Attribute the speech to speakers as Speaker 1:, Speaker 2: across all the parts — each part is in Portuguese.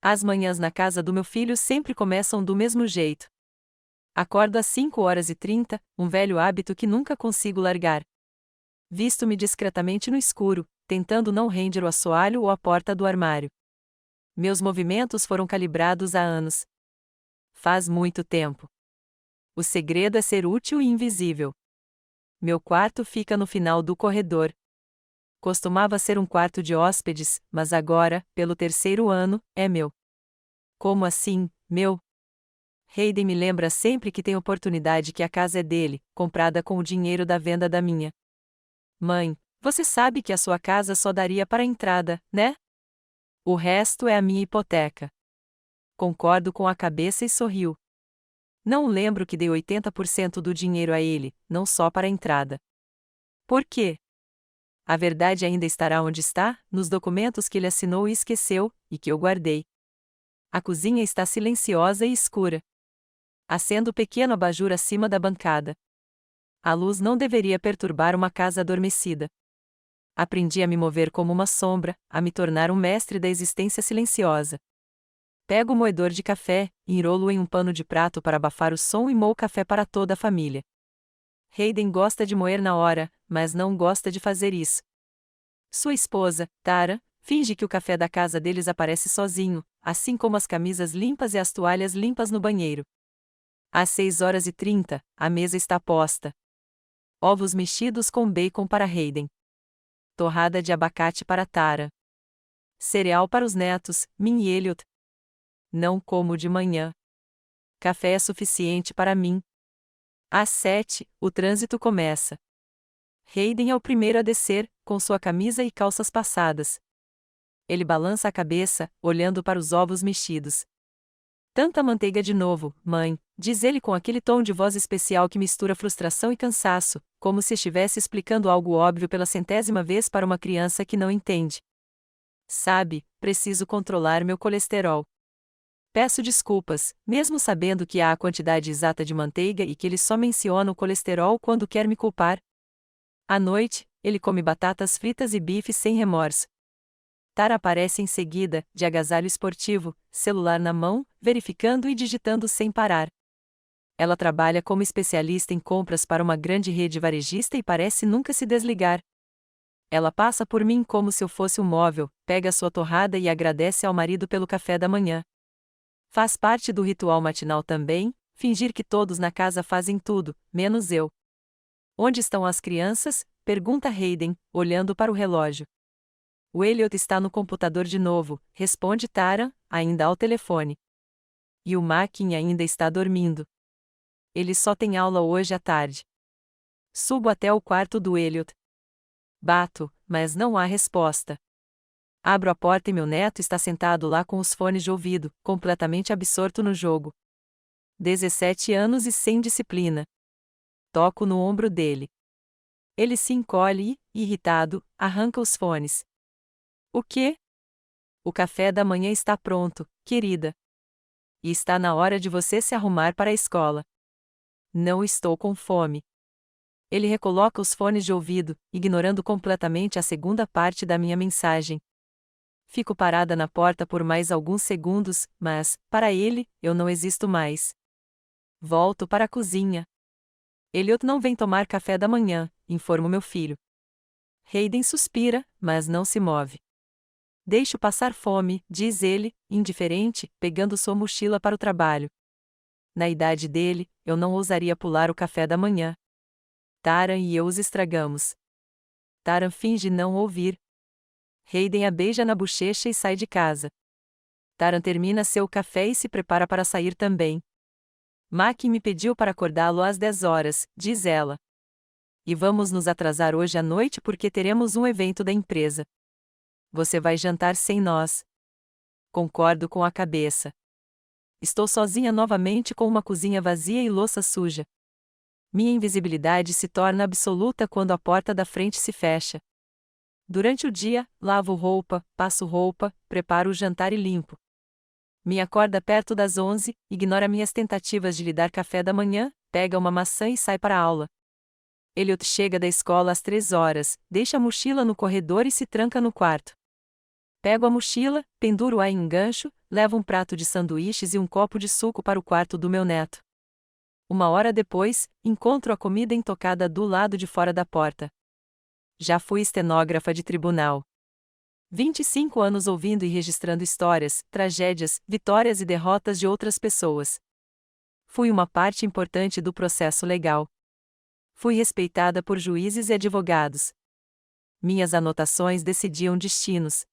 Speaker 1: As manhãs na casa do meu filho sempre começam do mesmo jeito. Acordo às 5h30, um velho hábito que nunca consigo largar. Visto-me discretamente no escuro, tentando não render o assoalho ou a porta do armário. Meus movimentos foram calibrados há anos. Faz muito tempo. O segredo é ser útil e invisível. Meu quarto fica no final do corredor. Costumava ser um quarto de hóspedes, mas agora, pelo 3º ano, é meu. Como assim, meu? Hayden me lembra sempre que tem oportunidade que a casa é dele, comprada com o dinheiro da venda da minha. Mãe, você sabe que a sua casa só daria para a entrada, né? O resto é a minha hipoteca. Concordo com a cabeça e sorriu. Não lembro que dei 80% do dinheiro a ele, não só para a entrada. Por quê? A verdade ainda estará onde está, nos documentos que ele assinou e esqueceu, e que eu guardei. A cozinha está silenciosa e escura. Acendo o pequeno abajur acima da bancada. A luz não deveria perturbar uma casa adormecida. Aprendi a me mover como uma sombra, a me tornar um mestre da existência silenciosa. Pego o moedor de café, enrolo-o em um pano de prato para abafar o som e moo café para toda a família. Hayden gosta de moer na hora, mas não gosta de fazer isso. Sua esposa, Tara, finge que o café da casa deles aparece sozinho, assim como as camisas limpas e as toalhas limpas no banheiro. Às 6h30, a mesa está posta. Ovos mexidos com bacon para Hayden. Torrada de abacate para Tara. Cereal para os netos, Min e Elliot. Não como de manhã. Café é suficiente para mim. Às 7, o trânsito começa. Hayden é o primeiro a descer, com sua camisa e calças passadas. Ele balança a cabeça, olhando para os ovos mexidos. Tanta manteiga de novo, mãe, diz ele com aquele tom de voz especial que mistura frustração e cansaço, como se estivesse explicando algo óbvio pela 100ª vez para uma criança que não entende. Sabe, preciso controlar meu colesterol. Peço desculpas, mesmo sabendo que há a quantidade exata de manteiga e que ele só menciona o colesterol quando quer me culpar. À noite, ele come batatas fritas e bife sem remorso. Tara aparece em seguida, de agasalho esportivo, celular na mão, verificando e digitando sem parar. Ela trabalha como especialista em compras para uma grande rede varejista e parece nunca se desligar. Ela passa por mim como se eu fosse um móvel, pega sua torrada e agradece ao marido pelo café da manhã. Faz parte do ritual matinal também, fingir que todos na casa fazem tudo, menos eu. Onde estão as crianças? Pergunta Hayden, olhando para o relógio. O Elliot está no computador de novo, responde Tara, ainda ao telefone. E o Makin ainda está dormindo. Ele só tem aula hoje à tarde. Subo até o quarto do Elliot. Bato, mas não há resposta. Abro a porta e meu neto está sentado lá com os fones de ouvido, completamente absorto no jogo. 17 anos e sem disciplina. Toco no ombro dele. Ele se encolhe e, irritado, arranca os fones. O quê? O café da manhã está pronto, querida. E está na hora de você se arrumar para a escola. Não estou com fome. Ele recoloca os fones de ouvido, ignorando completamente a segunda parte da minha mensagem. Fico parada na porta por mais alguns segundos, mas, para ele, eu não existo mais. Volto para a cozinha. Elliot não vem tomar café da manhã, informo meu filho. Hayden suspira, mas não se move. Deixo passar fome, diz ele, indiferente, pegando sua mochila para o trabalho. Na idade dele, eu não ousaria pular o café da manhã. Taran e eu os estragamos. Taran finge não ouvir. Hayden a beija na bochecha e sai de casa. Taran termina seu café e se prepara para sair também. Makin me pediu para acordá-lo às 10 horas, diz ela. E vamos nos atrasar hoje à noite porque teremos um evento da empresa. Você vai jantar sem nós. Concordo com a cabeça. Estou sozinha novamente com uma cozinha vazia e louça suja. Minha invisibilidade se torna absoluta quando a porta da frente se fecha. Durante o dia, lavo roupa, passo roupa, preparo o jantar e limpo. Me acorda perto das 11, ignora minhas tentativas de lhe dar café da manhã, pega uma maçã e sai para a aula. Elliot chega da escola às 3 horas, deixa a mochila no corredor e se tranca no quarto. Pego a mochila, penduro-a em um gancho, levo um prato de sanduíches e um copo de suco para o quarto do meu neto. 1 hora depois, encontro a comida intocada do lado de fora da porta. Já fui estenógrafa de tribunal. 25 anos ouvindo e registrando histórias, tragédias, vitórias e derrotas de outras pessoas. Fui uma parte importante do processo legal. Fui respeitada por juízes e advogados. Minhas anotações decidiam destinos.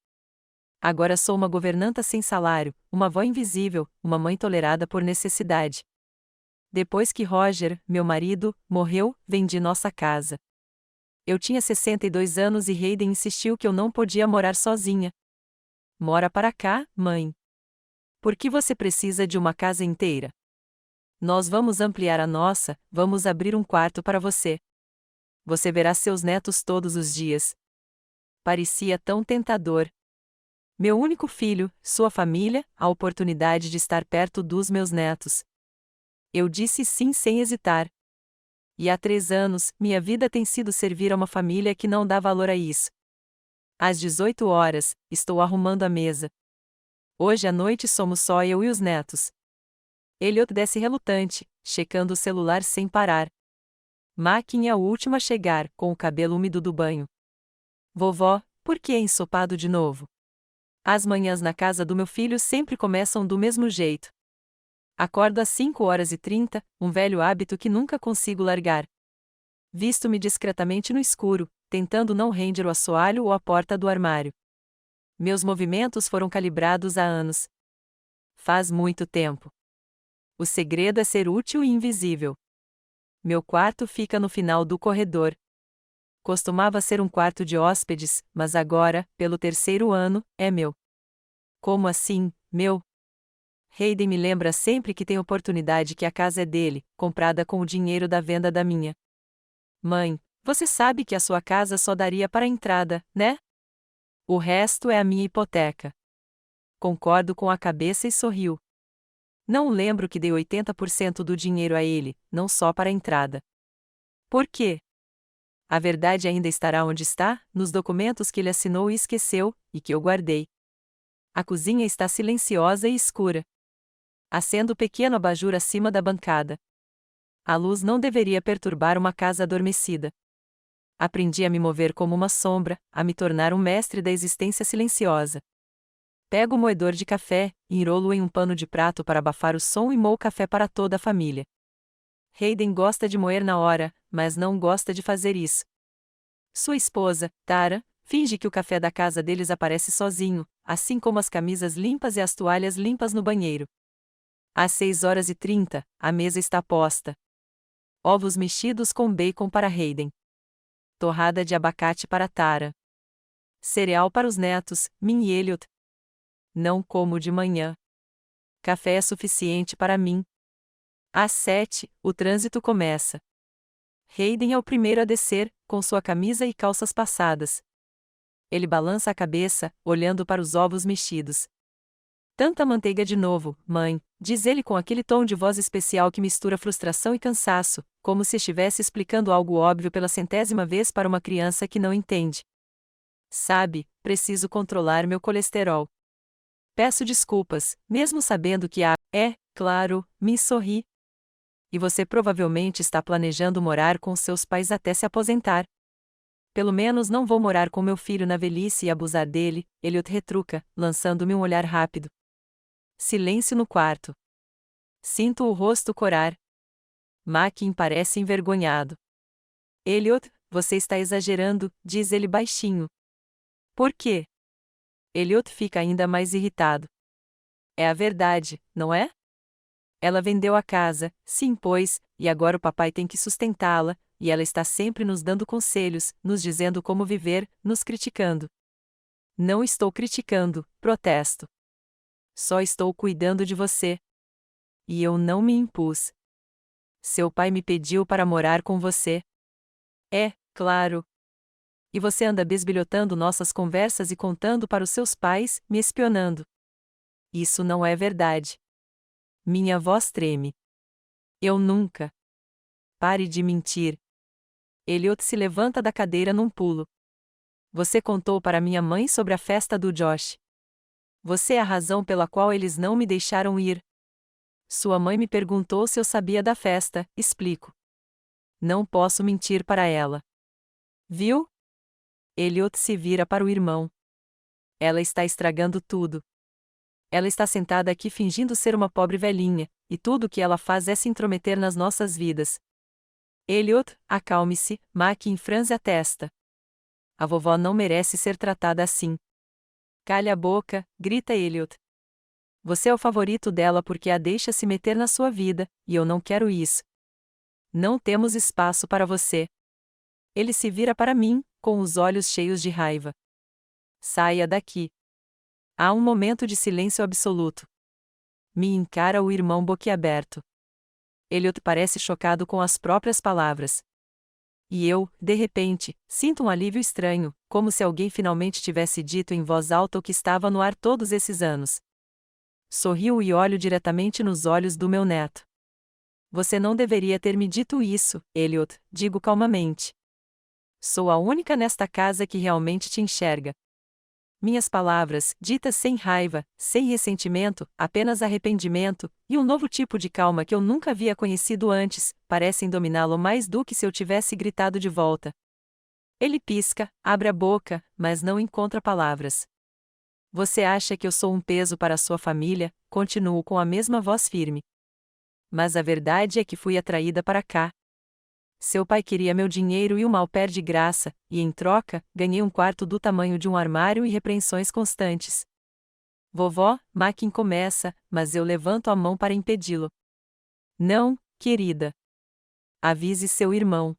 Speaker 1: Agora sou uma governanta sem salário, uma avó invisível, uma mãe tolerada por necessidade. Depois que Roger, meu marido, morreu, vendi nossa casa. Eu tinha 62 anos e Hayden insistiu que eu não podia morar sozinha. Mora para cá, mãe. Por que você precisa de uma casa inteira? Nós vamos ampliar a nossa, vamos abrir um quarto para você. Você verá seus netos todos os dias. Parecia tão tentador. Meu único filho, sua família, a oportunidade de estar perto dos meus netos. Eu disse sim sem hesitar. E há 3 anos, minha vida tem sido servir a uma família que não dá valor a isso. Às 18 horas, estou arrumando a mesa. Hoje à noite somos só eu e os netos. Elliot desce relutante, checando o celular sem parar. Makin é a última a chegar, com o cabelo úmido do banho. Vovó, por que é ensopado de novo? As manhãs na casa do meu filho sempre começam do mesmo jeito. Acordo às 5h30, um velho hábito que nunca consigo largar. Visto-me discretamente no escuro, tentando não render o assoalho ou a porta do armário. Meus movimentos foram calibrados há anos. Faz muito tempo. O segredo é ser útil e invisível. Meu quarto fica no final do corredor. Costumava ser um quarto de hóspedes, mas agora, pelo 3º ano, é meu. Como assim, meu? Hayden me lembra sempre que tem oportunidade que a casa é dele, comprada com o dinheiro da venda da minha. Mãe, você sabe que a sua casa só daria para a entrada, né? O resto é a minha hipoteca. Concordo com a cabeça e sorriu. Não lembro que dei 80% do dinheiro a ele, não só para a entrada. Por quê? A verdade ainda estará onde está, nos documentos que ele assinou e esqueceu, e que eu guardei. A cozinha está silenciosa e escura. Acendo o pequeno abajur acima da bancada. A luz não deveria perturbar uma casa adormecida. Aprendi a me mover como uma sombra, a me tornar um mestre da existência silenciosa. Pego o moedor de café, enrolo-o em um pano de prato para abafar o som e moo café para toda a família. Hayden gosta de moer na hora, mas não gosta de fazer isso. Sua esposa, Tara, finge que o café da casa deles aparece sozinho, assim como as camisas limpas e as toalhas limpas no banheiro. Às 6h30, a mesa está posta. Ovos mexidos com bacon para Hayden. Torrada de abacate para Tara. Cereal para os netos, Min e Elliot. Não como de manhã. Café é suficiente para mim. Às 7, o trânsito começa. Hayden é o primeiro a descer, com sua camisa e calças passadas. Ele balança a cabeça, olhando para os ovos mexidos. Tanta manteiga de novo, mãe, diz ele com aquele tom de voz especial que mistura frustração e cansaço, como se estivesse explicando algo óbvio pela 100ª vez para uma criança que não entende. Sabe, preciso controlar meu colesterol. Peço desculpas, mesmo sabendo que claro, me sorri. E você provavelmente está planejando morar com seus pais até se aposentar. Pelo menos não vou morar com meu filho na velhice e abusar dele, Elliot retruca, lançando-me um olhar rápido. Silêncio no quarto. Sinto o rosto corar. Makin parece envergonhado. Elliot, você está exagerando, diz ele baixinho. Por quê? Elliot fica ainda mais irritado. É a verdade, não é? Ela vendeu a casa, se impôs, e agora o papai tem que sustentá-la, e ela está sempre nos dando conselhos, nos dizendo como viver, nos criticando. Não estou criticando, protesto. Só estou cuidando de você. E eu não me impus. Seu pai me pediu para morar com você. É, claro. E você anda bisbilhotando nossas conversas e contando para os seus pais, me espionando. Isso não é verdade. Minha voz treme. Eu nunca. Pare de mentir. Elliot se levanta da cadeira num pulo. Você contou para minha mãe sobre a festa do Josh. Você é a razão pela qual eles não me deixaram ir. Sua mãe me perguntou se eu sabia da festa, explico. Não posso mentir para ela. Viu? Elliot se vira para o irmão. Ela está estragando tudo. Ela está sentada aqui fingindo ser uma pobre velhinha, e tudo o que ela faz é se intrometer nas nossas vidas. Elliot, acalme-se, Makin franze a testa. A vovó não merece ser tratada assim. Calha a boca, grita Elliot. Você é o favorito dela porque a deixa se meter na sua vida, e eu não quero isso. Não temos espaço para você. Ele se vira para mim, com os olhos cheios de raiva. Saia daqui. Há um momento de silêncio absoluto. Me encara o irmão boquiaberto. Elliot parece chocado com as próprias palavras. E eu, de repente, sinto um alívio estranho, como se alguém finalmente tivesse dito em voz alta o que estava no ar todos esses anos. Sorrio e olho diretamente nos olhos do meu neto. Você não deveria ter me dito isso, Elliot, digo calmamente. Sou a única nesta casa que realmente te enxerga. Minhas palavras, ditas sem raiva, sem ressentimento, apenas arrependimento, e um novo tipo de calma que eu nunca havia conhecido antes, parecem dominá-lo mais do que se eu tivesse gritado de volta. Ele pisca, abre a boca, mas não encontra palavras. Você acha que eu sou um peso para a sua família? Continuo com a mesma voz firme. Mas a verdade é que fui atraída para cá. Seu pai queria meu dinheiro e o mal perde graça, e em troca, ganhei um quarto do tamanho de um armário e repreensões constantes. Vovó, Makin começa, mas eu levanto a mão para impedi-lo. Não, querida. Avise seu irmão.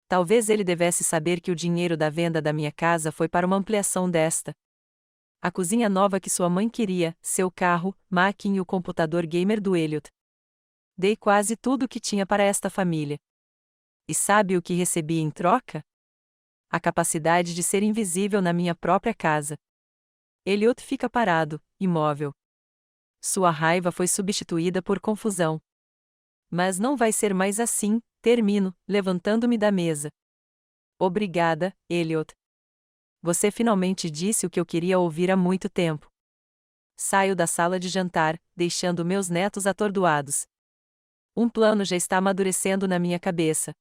Speaker 1: Talvez ele devesse saber que o dinheiro da venda da minha casa foi para uma ampliação desta. A cozinha nova que sua mãe queria, seu carro, Makin e o computador gamer do Elliot. Dei quase tudo o que tinha para esta família. E sabe o que recebi em troca? A capacidade de ser invisível na minha própria casa. Elliot fica parado, imóvel. Sua raiva foi substituída por confusão. Mas não vai ser mais assim, termino, levantando-me da mesa. Obrigada, Elliot. Você finalmente disse o que eu queria ouvir há muito tempo. Saio da sala de jantar, deixando meus netos atordoados. Um plano já está amadurecendo na minha cabeça.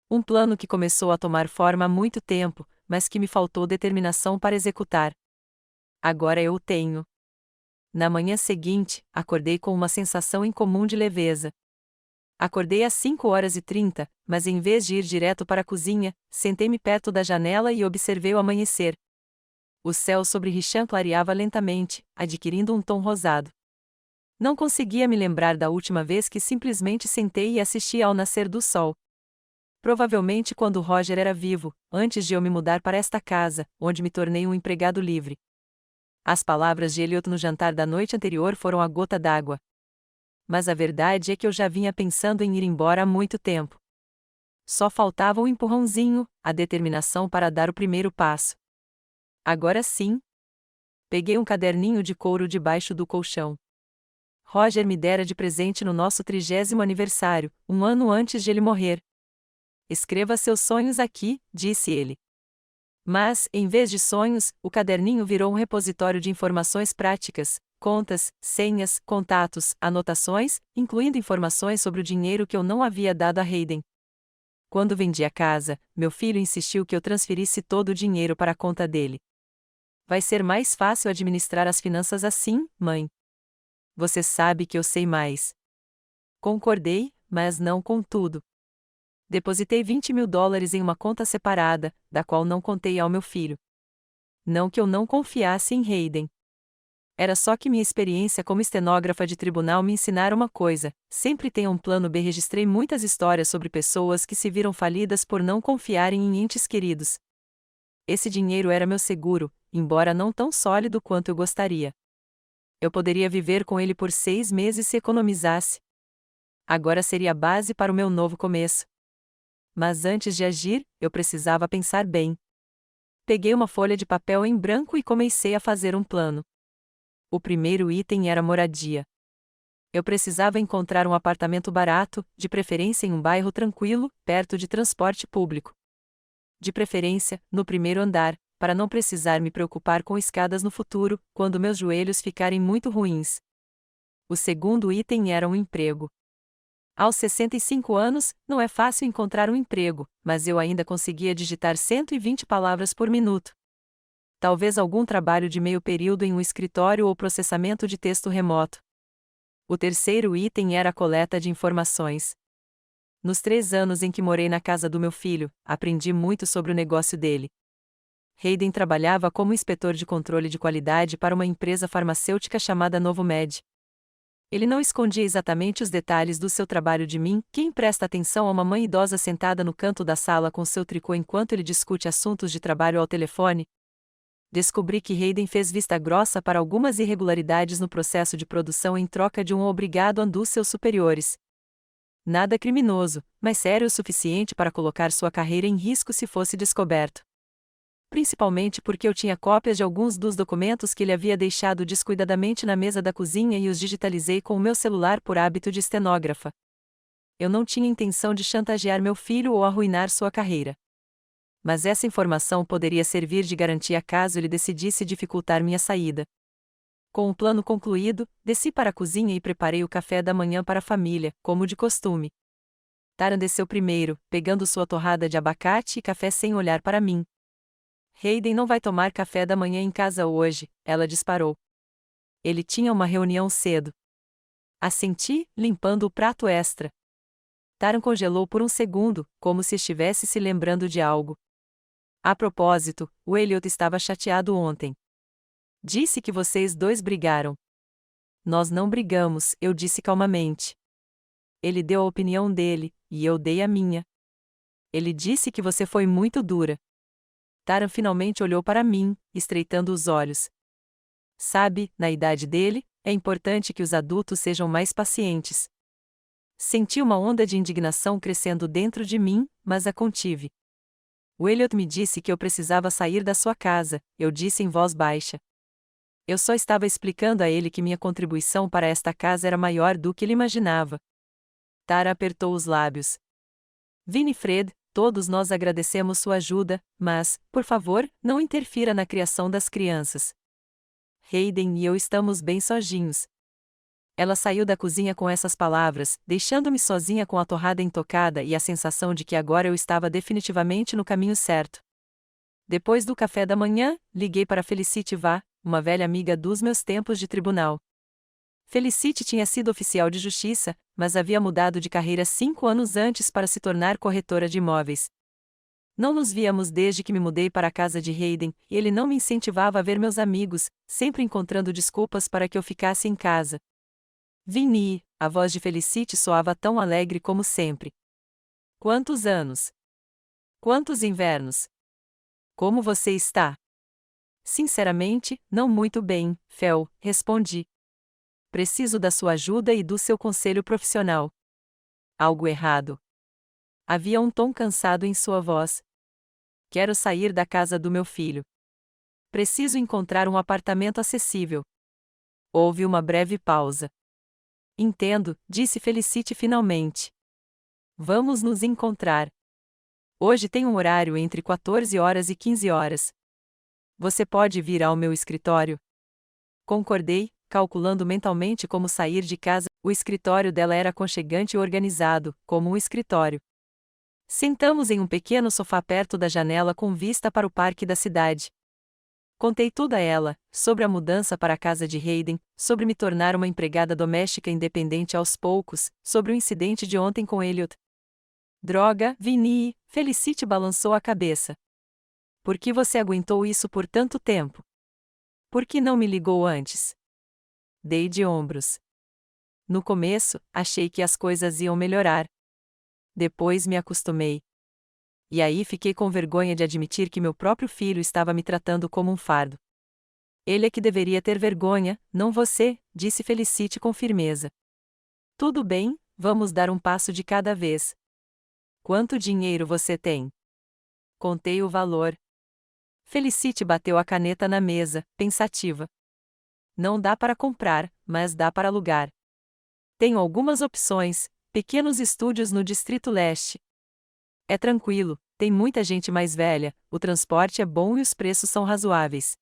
Speaker 1: Um plano que começou a tomar forma há muito tempo, mas que me faltou determinação para executar. Agora eu o tenho. Na manhã seguinte, acordei com uma sensação incomum de leveza. Acordei às 5h30, mas em vez de ir direto para a cozinha, sentei-me perto da janela e observei o amanhecer. O céu sobre Richan clareava lentamente, adquirindo um tom rosado. Não conseguia me lembrar da última vez que simplesmente sentei e assisti ao nascer do sol. Provavelmente quando Roger era vivo, antes de eu me mudar para esta casa, onde me tornei um empregado livre. As palavras de Elliot no jantar da noite anterior foram a gota d'água. Mas a verdade é que eu já vinha pensando em ir embora há muito tempo. Só faltava um empurrãozinho, a determinação para dar o primeiro passo. Agora sim. Peguei um caderninho de couro debaixo do colchão. Roger me dera de presente no nosso 30º aniversário, um ano antes de ele morrer. Escreva seus sonhos aqui, disse ele. Mas, em vez de sonhos, o caderninho virou um repositório de informações práticas, contas, senhas, contatos, anotações, incluindo informações sobre o dinheiro que eu não havia dado a Hayden. Quando vendi a casa, meu filho insistiu que eu transferisse todo o dinheiro para a conta dele. Vai ser mais fácil administrar as finanças assim, mãe. Você sabe que eu sei mais. Concordei, mas não com tudo. Depositei $20.000 em uma conta separada, da qual não contei ao meu filho. Não que eu não confiasse em Hayden. Era só que minha experiência como estenógrafa de tribunal me ensinara uma coisa: sempre tenha um plano B. Registrei muitas histórias sobre pessoas que se viram falidas por não confiarem em entes queridos. Esse dinheiro era meu seguro, embora não tão sólido quanto eu gostaria. Eu poderia viver com ele por 6 meses se economizasse. Agora seria a base para o meu novo começo. Mas antes de agir, eu precisava pensar bem. Peguei uma folha de papel em branco e comecei a fazer um plano. O primeiro item era moradia. Eu precisava encontrar um apartamento barato, de preferência em um bairro tranquilo, perto de transporte público. De preferência, no primeiro andar, para não precisar me preocupar com escadas no futuro, quando meus joelhos ficarem muito ruins. O segundo item era um emprego. Aos 65 anos, não é fácil encontrar um emprego, mas eu ainda conseguia digitar 120 palavras por minuto. Talvez algum trabalho de meio período em um escritório ou processamento de texto remoto. O terceiro item era a coleta de informações. Nos 3 anos em que morei na casa do meu filho, aprendi muito sobre o negócio dele. Hayden trabalhava como inspetor de controle de qualidade para uma empresa farmacêutica chamada Novomed. Ele não escondia exatamente os detalhes do seu trabalho de mim. Quem presta atenção a uma mãe idosa sentada no canto da sala com seu tricô enquanto ele discute assuntos de trabalho ao telefone? Descobri que Hayden fez vista grossa para algumas irregularidades no processo de produção em troca de um obrigado dos seus superiores. Nada criminoso, mas sério o suficiente para colocar sua carreira em risco se fosse descoberto. Principalmente porque eu tinha cópias de alguns dos documentos que ele havia deixado descuidadamente na mesa da cozinha e os digitalizei com o meu celular por hábito de estenógrafa. Eu não tinha intenção de chantagear meu filho ou arruinar sua carreira. Mas essa informação poderia servir de garantia caso ele decidisse dificultar minha saída. Com o plano concluído, desci para a cozinha e preparei o café da manhã para a família, como de costume. Taran desceu primeiro, pegando sua torrada de abacate e café sem olhar para mim. Hayden não vai tomar café da manhã em casa hoje, ela disparou. Ele tinha uma reunião cedo. Assenti, limpando o prato extra. Taran congelou por um segundo, como se estivesse se lembrando de algo. A propósito, o Elliot estava chateado ontem. Disse que vocês dois brigaram. Nós não brigamos, eu disse calmamente. Ele deu a opinião dele, e eu dei a minha. Ele disse que você foi muito dura. Taran finalmente olhou para mim, estreitando os olhos. Sabe, na idade dele, é importante que os adultos sejam mais pacientes. Senti uma onda de indignação crescendo dentro de mim, mas a contive. O Elliot me disse que eu precisava sair da sua casa, eu disse em voz baixa. Eu só estava explicando a ele que minha contribuição para esta casa era maior do que ele imaginava. Tara apertou os lábios. Winifred, todos nós agradecemos sua ajuda, mas, por favor, não interfira na criação das crianças. Hayden e eu estamos bem sozinhos. Ela saiu da cozinha com essas palavras, deixando-me sozinha com a torrada intocada e a sensação de que agora eu estava definitivamente no caminho certo. Depois do café da manhã, liguei para Felicity Vá, uma velha amiga dos meus tempos de tribunal. Felicity tinha sido oficial de justiça, mas havia mudado de carreira 5 anos antes para se tornar corretora de imóveis. Não nos víamos desde que me mudei para a casa de Hayden, e ele não me incentivava a ver meus amigos, sempre encontrando desculpas para que eu ficasse em casa. Vinnie, a voz de Felicity soava tão alegre como sempre. Quantos anos? Quantos invernos? Como você está? Sinceramente, não muito bem, Fel, respondi. Preciso da sua ajuda e do seu conselho profissional. Algo errado. Havia um tom cansado em sua voz. Quero sair da casa do meu filho. Preciso encontrar um apartamento acessível. Houve uma breve pausa. Entendo, disse Felicity finalmente. Vamos nos encontrar. Hoje tem um horário entre 14 horas e 15 horas. Você pode vir ao meu escritório? Concordei, calculando mentalmente como sair de casa. O escritório dela era aconchegante e organizado, como um escritório. Sentamos em um pequeno sofá perto da janela com vista para o parque da cidade. Contei tudo a ela, sobre a mudança para a casa de Hayden, sobre me tornar uma empregada doméstica independente aos poucos, sobre o incidente de ontem com Elliot. Droga, Vinnie, Felicity balançou a cabeça. Por que você aguentou isso por tanto tempo? Por que não me ligou antes? Dei de ombros. No começo, achei que as coisas iam melhorar. Depois me acostumei. E aí fiquei com vergonha de admitir que meu próprio filho estava me tratando como um fardo. Ele é que deveria ter vergonha, não você, disse Felicity com firmeza. Tudo bem, vamos dar um passo de cada vez. Quanto dinheiro você tem? Contei o valor. Felicity bateu a caneta na mesa, pensativa. Não dá para comprar, mas dá para alugar. Tenho algumas opções, pequenos estúdios no Distrito Leste. É tranquilo, tem muita gente mais velha, o transporte é bom e os preços são razoáveis.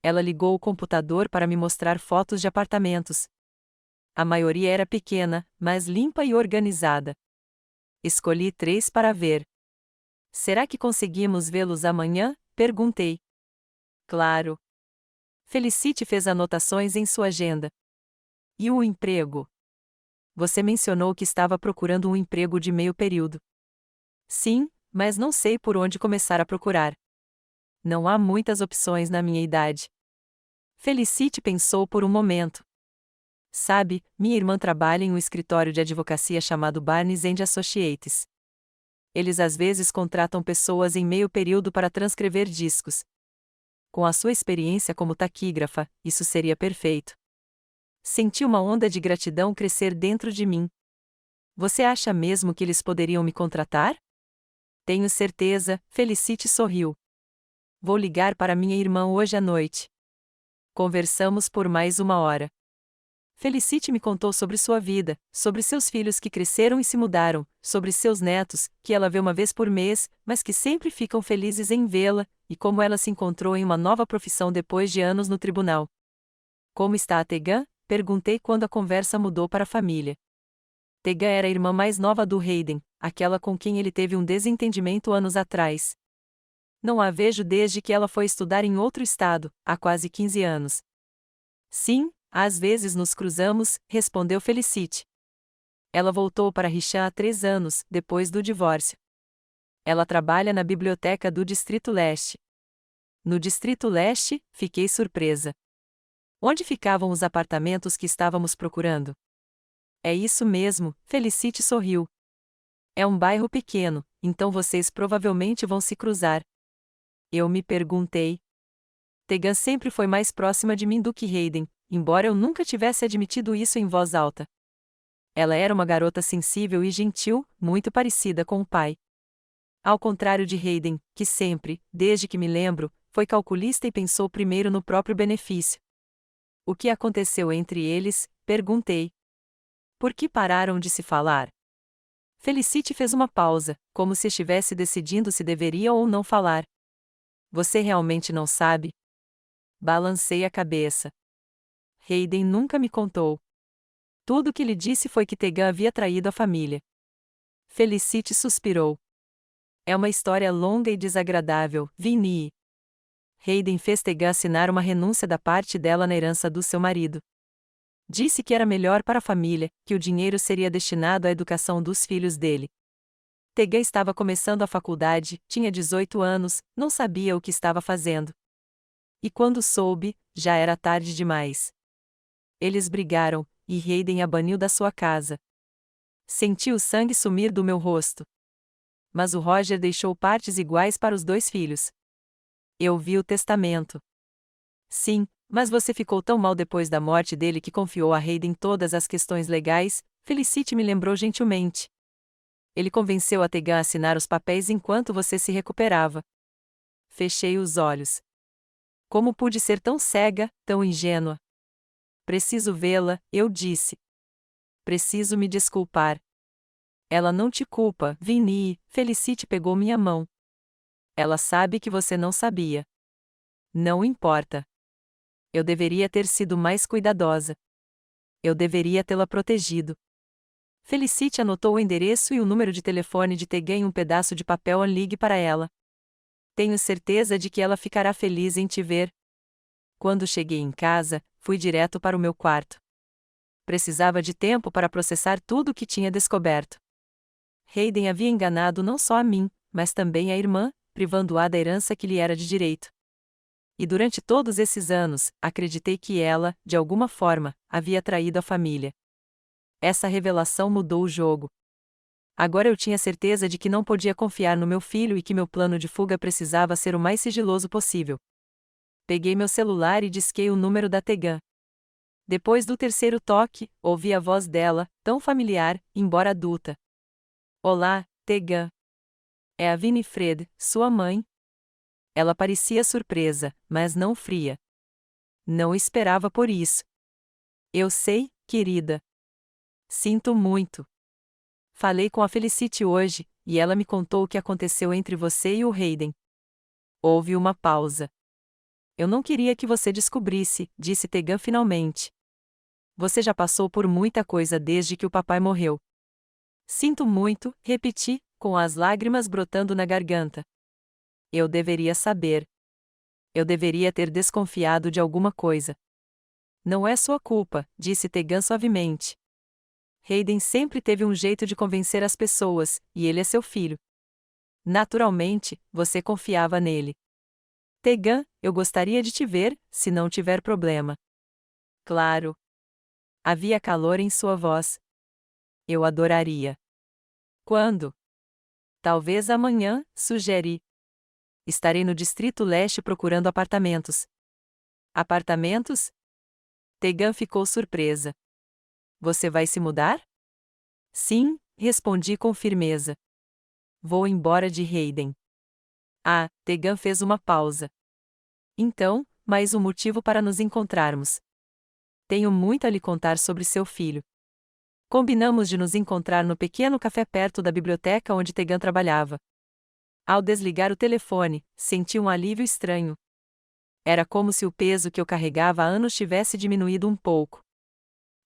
Speaker 1: Ela ligou o computador para me mostrar fotos de apartamentos. A maioria era pequena, mas limpa e organizada. Escolhi 3 para ver. Será que conseguimos vê-los amanhã? Perguntei. Claro. Felicity fez anotações em sua agenda. E o emprego? Você mencionou que estava procurando um emprego de meio período. Sim, mas não sei por onde começar a procurar. Não há muitas opções na minha idade. Felicity pensou por um momento. Sabe, minha irmã trabalha em um escritório de advocacia chamado Barnes & Associates. Eles às vezes contratam pessoas em meio período para transcrever discos. Com a sua experiência como taquígrafa, isso seria perfeito. Senti uma onda de gratidão crescer dentro de mim. Você acha mesmo que eles poderiam me contratar? Tenho certeza, Felicity sorriu. Vou ligar para minha irmã hoje à noite. Conversamos por mais 1 hora. Felicity me contou sobre sua vida, sobre seus filhos que cresceram e se mudaram, sobre seus netos, que ela vê uma vez por mês, mas que sempre ficam felizes em vê-la, e como ela se encontrou em uma nova profissão depois de anos no tribunal. Como está a Tegan? Perguntei quando a conversa mudou para a família. Tegan era a irmã mais nova do Hayden, aquela com quem ele teve um desentendimento anos atrás. Não a vejo desde que ela foi estudar em outro estado, há quase 15 anos. Sim, às vezes nos cruzamos, respondeu Felicity. Ela voltou para Richmond há 3 anos, depois do divórcio. Ela trabalha na biblioteca do Distrito Leste. No Distrito Leste, fiquei surpresa. Onde ficavam os apartamentos que estávamos procurando? É isso mesmo, Felicity sorriu. É um bairro pequeno, então vocês provavelmente vão se cruzar. Eu me perguntei. Tegan sempre foi mais próxima de mim do que Hayden, embora eu nunca tivesse admitido isso em voz alta. Ela era uma garota sensível e gentil, muito parecida com o pai. Ao contrário de Hayden, que sempre, desde que me lembro, foi calculista e pensou primeiro no próprio benefício. O que aconteceu entre eles? Perguntei. Por que pararam de se falar? Felicity fez uma pausa, como se estivesse decidindo se deveria ou não falar. Você realmente não sabe? Balancei a cabeça. Hayden nunca me contou. Tudo o que lhe disse foi que Tegan havia traído a família. Felicity suspirou. É uma história longa e desagradável, Vinnie. Hayden fez Tegan assinar uma renúncia da parte dela na herança do seu marido. Disse que era melhor para a família, que o dinheiro seria destinado à educação dos filhos dele. Tegan estava começando a faculdade, tinha 18 anos, não sabia o que estava fazendo. E quando soube, já era tarde demais. Eles brigaram, e Hayden a baniu da sua casa. Senti o sangue sumir do meu rosto. Mas o Roger deixou partes iguais para os 2 filhos. Eu vi o testamento. Sim, mas você ficou tão mal depois da morte dele que confiou a Hayden todas as questões legais, Felicity me lembrou gentilmente. Ele convenceu a Tegan a assinar os papéis enquanto você se recuperava. Fechei os olhos. Como pude ser tão cega, tão ingênua? Preciso vê-la, eu disse. Preciso me desculpar. Ela não te culpa, Vinnie, Felicity pegou minha mão. Ela sabe que você não sabia. Não importa. Eu deveria ter sido mais cuidadosa. Eu deveria tê-la protegido. Felicity anotou o endereço e o número de telefone de Tegan em um pedaço de papel. Ligue para ela. Tenho certeza de que ela ficará feliz em te ver. Quando cheguei em casa, fui direto para o meu quarto. Precisava de tempo para processar tudo o que tinha descoberto. Hayden havia enganado não só a mim, mas também a irmã, privando-a da herança que lhe era de direito. E durante todos esses anos, acreditei que ela, de alguma forma, havia traído a família. Essa revelação mudou o jogo. Agora eu tinha certeza de que não podia confiar no meu filho e que meu plano de fuga precisava ser o mais sigiloso possível. Peguei meu celular e disquei o número da Tegan. Depois do 3º toque, ouvi a voz dela, tão familiar, embora adulta. Olá, Tegan. É a Winifred, sua mãe? Ela parecia surpresa, mas não fria. Não esperava por isso. Eu sei, querida. Sinto muito. Falei com a Felicity hoje, e ela me contou o que aconteceu entre você e o Hayden. Houve uma pausa. Eu não queria que você descobrisse, disse Tegan finalmente. Você já passou por muita coisa desde que o papai morreu. Sinto muito, repeti, com as lágrimas brotando na garganta. Eu deveria saber. Eu deveria ter desconfiado de alguma coisa. Não é sua culpa, disse Tegan suavemente. Hayden sempre teve um jeito de convencer as pessoas, e ele é seu filho. Naturalmente, você confiava nele. Tegan, eu gostaria de te ver, se não tiver problema. Claro. Havia calor em sua voz. Eu adoraria. Quando? Talvez amanhã, sugeri. Estarei no Distrito Leste procurando apartamentos. Apartamentos? Tegan ficou surpresa. Você vai se mudar? Sim, respondi com firmeza. Vou embora de Hayden. Ah, Tegan fez uma pausa. Então, mais um motivo para nos encontrarmos. Tenho muito a lhe contar sobre seu filho. Combinamos de nos encontrar no pequeno café perto da biblioteca onde Tegan trabalhava. Ao desligar o telefone, senti um alívio estranho. Era como se o peso que eu carregava há anos tivesse diminuído um pouco.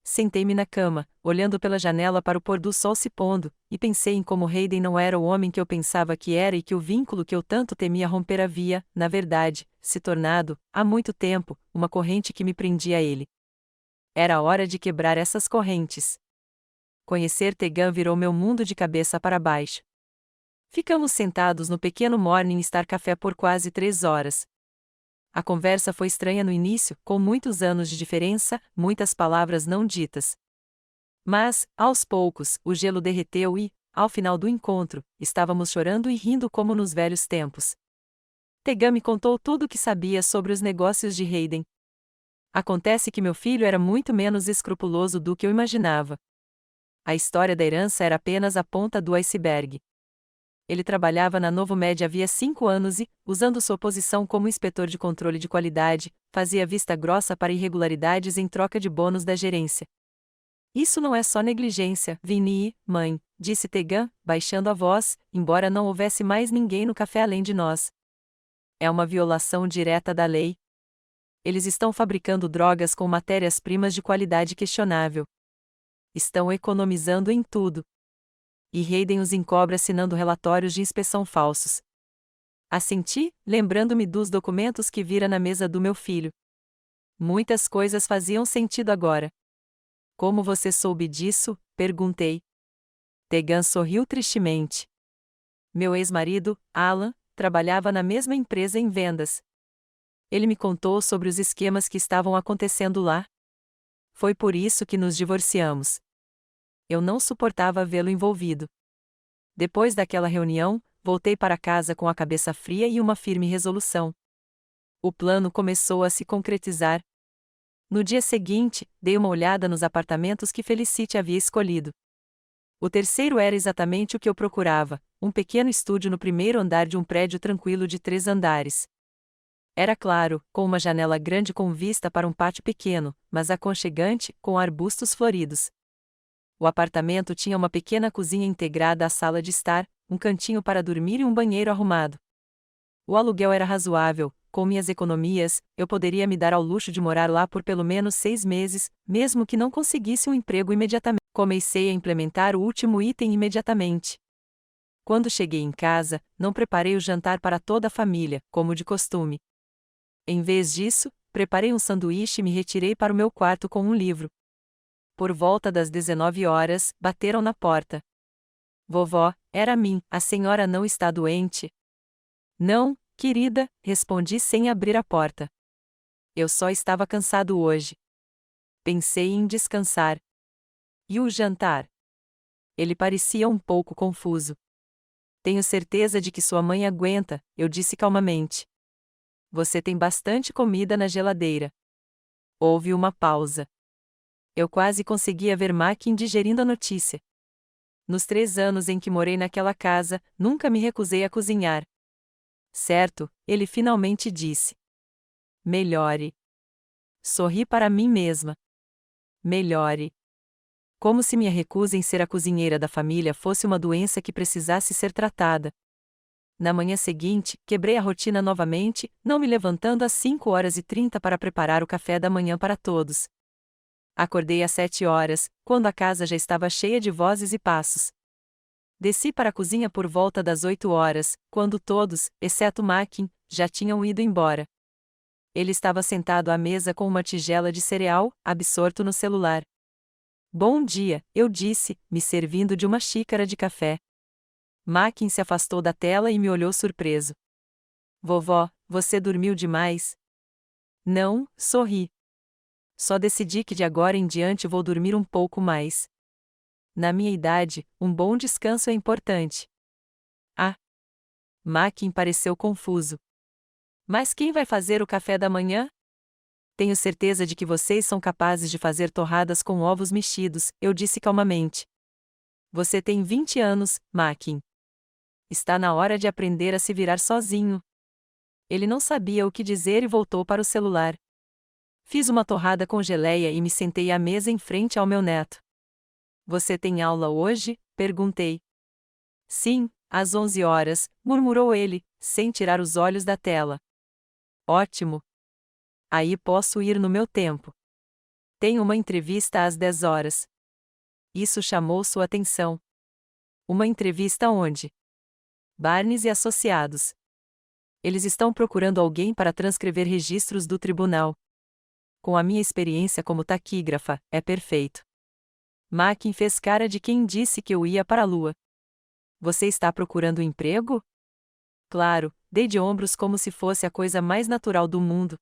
Speaker 1: Sentei-me na cama, olhando pela janela para o pôr do sol se pondo, e pensei em como Hayden não era o homem que eu pensava que era e que o vínculo que eu tanto temia romper havia, na verdade, se tornado, há muito tempo, uma corrente que me prendia a ele. Era hora de quebrar essas correntes. Conhecer Tegan virou meu mundo de cabeça para baixo. Ficamos sentados no pequeno Morning Star Café por quase 3 horas. A conversa foi estranha no início, com muitos anos de diferença, muitas palavras não ditas. Mas, aos poucos, o gelo derreteu e, ao final do encontro, estávamos chorando e rindo como nos velhos tempos. Tegan me contou tudo o que sabia sobre os negócios de Hayden. Acontece que meu filho era muito menos escrupuloso do que eu imaginava. A história da herança era apenas a ponta do iceberg. Ele trabalhava na Novomed havia 5 anos e, usando sua posição como inspetor de controle de qualidade, fazia vista grossa para irregularidades em troca de bônus da gerência. Isso não é só negligência, Vinnie, mãe, disse Tegan, baixando a voz, embora não houvesse mais ninguém no café além de nós. É uma violação direta da lei. Eles estão fabricando drogas com matérias-primas de qualidade questionável. Estão economizando em tudo. E Hayden os encobre assinando relatórios de inspeção falsos. Assenti, lembrando-me dos documentos que vira na mesa do meu filho. Muitas coisas faziam sentido agora. Como você soube disso? Perguntei. Tegan sorriu tristemente. Meu ex-marido, Alan, trabalhava na mesma empresa em vendas. Ele me contou sobre os esquemas que estavam acontecendo lá. Foi por isso que nos divorciamos. Eu não suportava vê-lo envolvido. Depois daquela reunião, voltei para casa com a cabeça fria e uma firme resolução. O plano começou a se concretizar. No dia seguinte, dei uma olhada nos apartamentos que Felicity havia escolhido. O terceiro era exatamente o que eu procurava, um pequeno estúdio no primeiro andar de um prédio tranquilo de 3 andares. Era claro, com uma janela grande com vista para um pátio pequeno, mas aconchegante, com arbustos floridos. O apartamento tinha uma pequena cozinha integrada à sala de estar, um cantinho para dormir e um banheiro arrumado. O aluguel era razoável, com minhas economias, eu poderia me dar ao luxo de morar lá por pelo menos 6 meses, mesmo que não conseguisse um emprego imediatamente. Comecei a implementar o último item imediatamente. Quando cheguei em casa, não preparei o jantar para toda a família, como de costume. Em vez disso, preparei um sanduíche e me retirei para o meu quarto com um livro. Por volta das 19 horas, bateram na porta. Vovó, era mim, a senhora não está doente? Não, querida, respondi sem abrir a porta. Eu só estava cansado hoje. Pensei em descansar. E o jantar? Ele parecia um pouco confuso. Tenho certeza de que sua mãe aguenta, eu disse calmamente. Você tem bastante comida na geladeira. Houve uma pausa. Eu quase conseguia ver Makin digerindo a notícia. Nos 3 anos em que morei naquela casa, nunca me recusei a cozinhar. Certo, ele finalmente disse. Melhore. Sorri para mim mesma. Melhore. Como se minha recusa em ser a cozinheira da família fosse uma doença que precisasse ser tratada. Na manhã seguinte, quebrei a rotina novamente, não me levantando às 5h30 para preparar o café da manhã para todos. Acordei às 7h, quando a casa já estava cheia de vozes e passos. Desci para a cozinha por volta das 8h, quando todos, exceto Makin, já tinham ido embora. Ele estava sentado à mesa com uma tigela de cereal, absorto no celular. Bom dia, eu disse, me servindo de uma xícara de café. Makin se afastou da tela e me olhou surpreso. Vovó, você dormiu demais? Não, sorri. Só decidi que de agora em diante vou dormir um pouco mais. Na minha idade, um bom descanso é importante. Ah! Makin pareceu confuso. Mas quem vai fazer o café da manhã? Tenho certeza de que vocês são capazes de fazer torradas com ovos mexidos, eu disse calmamente. Você tem 20 anos, Makin. Está na hora de aprender a se virar sozinho. Ele não sabia o que dizer e voltou para o celular. Fiz uma torrada com geleia e me sentei à mesa em frente ao meu neto. Você tem aula hoje? Perguntei. Sim, às 11h, murmurou ele, sem tirar os olhos da tela. Ótimo. Aí posso ir no meu tempo. Tenho uma entrevista às 10h. Isso chamou sua atenção. Uma entrevista onde? Barnes e Associados. Eles estão procurando alguém para transcrever registros do tribunal. Com a minha experiência como taquígrafa, é perfeito. Makin fez cara de quem disse que eu ia para a lua. Você está procurando emprego? Claro, dei de ombros como se fosse a coisa mais natural do mundo.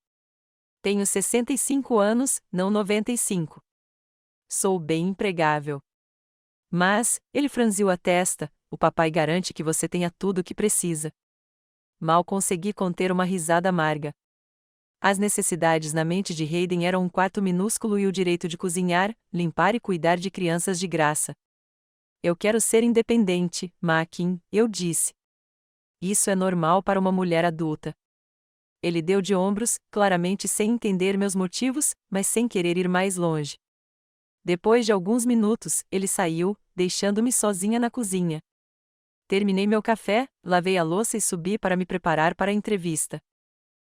Speaker 1: Tenho 65 anos, não 95. Sou bem empregável. Mas, ele franziu a testa, o papai garante que você tenha tudo o que precisa. Mal consegui conter uma risada amarga. As necessidades na mente de Hayden eram um quarto minúsculo e o direito de cozinhar, limpar e cuidar de crianças de graça. Eu quero ser independente, Makin, eu disse. Isso é normal para uma mulher adulta. Ele deu de ombros, claramente sem entender meus motivos, mas sem querer ir mais longe. Depois de alguns minutos, ele saiu, deixando-me sozinha na cozinha. Terminei meu café, lavei a louça e subi para me preparar para a entrevista.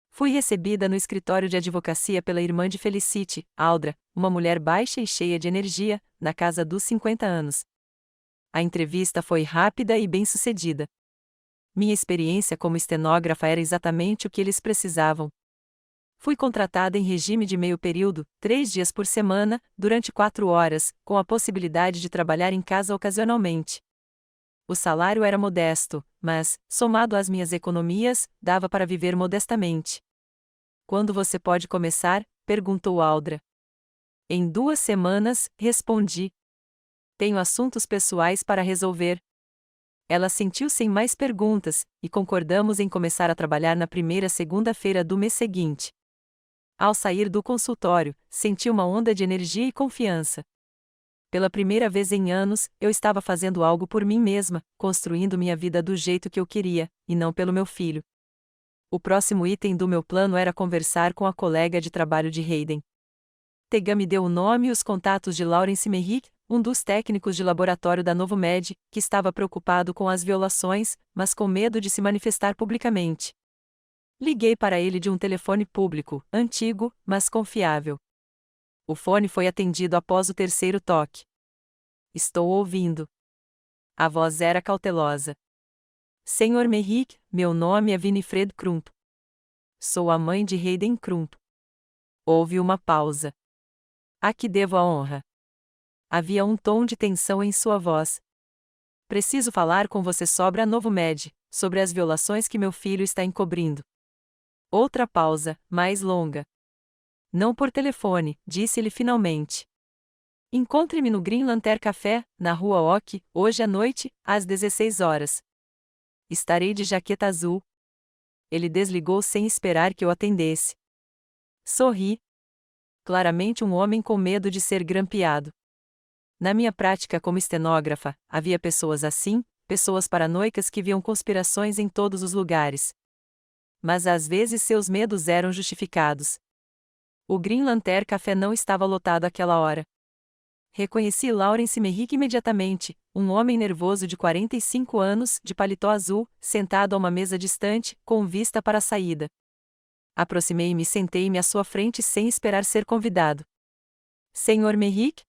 Speaker 1: Fui recebida no escritório de advocacia pela irmã de Felicity, Aldra, uma mulher baixa e cheia de energia, na casa dos 50 anos. A entrevista foi rápida e bem-sucedida. Minha experiência como estenógrafa era exatamente o que eles precisavam. Fui contratada em regime de meio período, 3 dias por semana, durante 4 horas, com a possibilidade de trabalhar em casa ocasionalmente. O salário era modesto, mas, somado às minhas economias, dava para viver modestamente. Quando você pode começar? Perguntou Aldra. Em 2 semanas, respondi. Tenho assuntos pessoais para resolver. Ela sentiu sem mais perguntas, e concordamos em começar a trabalhar na primeira segunda-feira do mês seguinte. Ao sair do consultório, senti uma onda de energia e confiança. Pela primeira vez em anos, eu estava fazendo algo por mim mesma, construindo minha vida do jeito que eu queria, e não pelo meu filho. O próximo item do meu plano era conversar com a colega de trabalho de Hayden. Tegan me deu o nome e os contatos de Lawrence Merrick, um dos técnicos de laboratório da Novomed, que estava preocupado com as violações, mas com medo de se manifestar publicamente. Liguei para ele de um telefone público, antigo, mas confiável. O fone foi atendido após o 3º toque. Estou ouvindo. A voz era cautelosa. Senhor Merrick, meu nome é Winifred Crump. Sou a mãe de Hayden Crump. Houve uma pausa. A que devo a honra? Havia um tom de tensão em sua voz. Preciso falar com você sobre a Novomed, sobre as violações que meu filho está encobrindo. Outra pausa, mais longa. Não por telefone, disse-lhe finalmente. Encontre-me no Green Lantern Café, na Rua Oak, hoje à noite, às 16h. Estarei de jaqueta azul. Ele desligou sem esperar que eu atendesse. Sorri. Claramente um homem com medo de ser grampeado. Na minha prática como estenógrafa, havia pessoas assim, pessoas paranoicas que viam conspirações em todos os lugares. Mas às vezes seus medos eram justificados. O Green Lantern Café não estava lotado àquela hora. Reconheci Lawrence Merrick imediatamente, um homem nervoso de 45 anos, de paletó azul, sentado a uma mesa distante, com vista para a saída. Aproximei-me e sentei-me à sua frente sem esperar ser convidado. Senhor Merrick?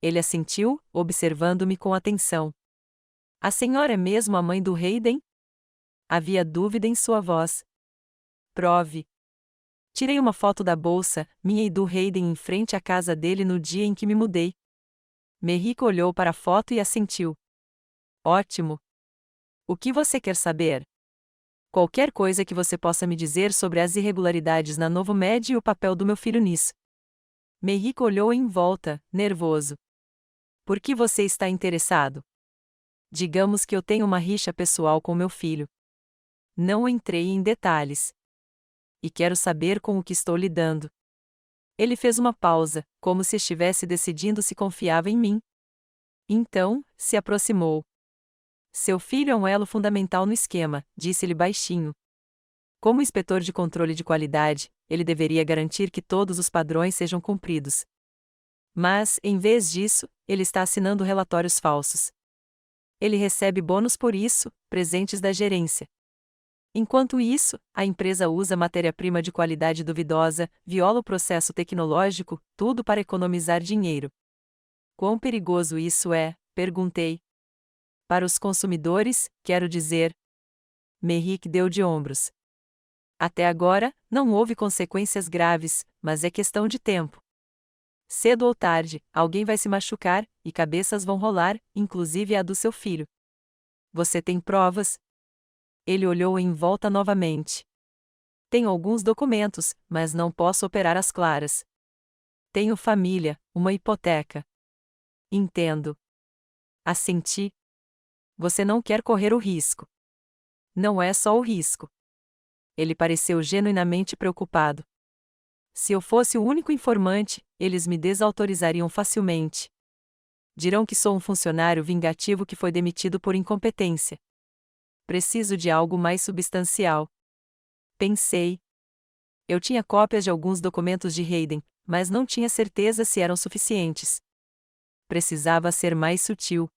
Speaker 1: Ele assentiu, observando-me com atenção. A senhora é mesmo a mãe do Hayden? Havia dúvida em sua voz. Prove. Tirei uma foto da bolsa, minha e do Hayden em frente à casa dele no dia em que me mudei. Merrick olhou para a foto e assentiu. Ótimo. O que você quer saber? Qualquer coisa que você possa me dizer sobre as irregularidades na Novo Med e o papel do meu filho nisso. Merrick olhou em volta, nervoso. Por que você está interessado? Digamos que eu tenho uma rixa pessoal com meu filho. Não entrei em detalhes. E quero saber com o que estou lidando. Ele fez uma pausa, como se estivesse decidindo se confiava em mim. Então, se aproximou. Seu filho é um elo fundamental no esquema, disse-lhe baixinho. Como inspetor de controle de qualidade, ele deveria garantir que todos os padrões sejam cumpridos. Mas, em vez disso, ele está assinando relatórios falsos. Ele recebe bônus por isso, presentes da gerência. Enquanto isso, a empresa usa matéria-prima de qualidade duvidosa, viola o processo tecnológico, tudo para economizar dinheiro. Quão perigoso isso é? Perguntei. Para os consumidores, quero dizer. Merrick deu de ombros. Até agora, não houve consequências graves, mas é questão de tempo. Cedo ou tarde, alguém vai se machucar, e cabeças vão rolar, inclusive a do seu filho. Você tem provas? Ele olhou em volta novamente. Tenho alguns documentos, mas não posso operar às claras. Tenho família, uma hipoteca. Entendo. Assenti. Você não quer correr o risco. Não é só o risco. Ele pareceu genuinamente preocupado. Se eu fosse o único informante, eles me desautorizariam facilmente. Dirão que sou um funcionário vingativo que foi demitido por incompetência. Preciso de algo mais substancial. Pensei. Eu tinha cópias de alguns documentos de Hayden, mas não tinha certeza se eram suficientes. Precisava ser mais sutil.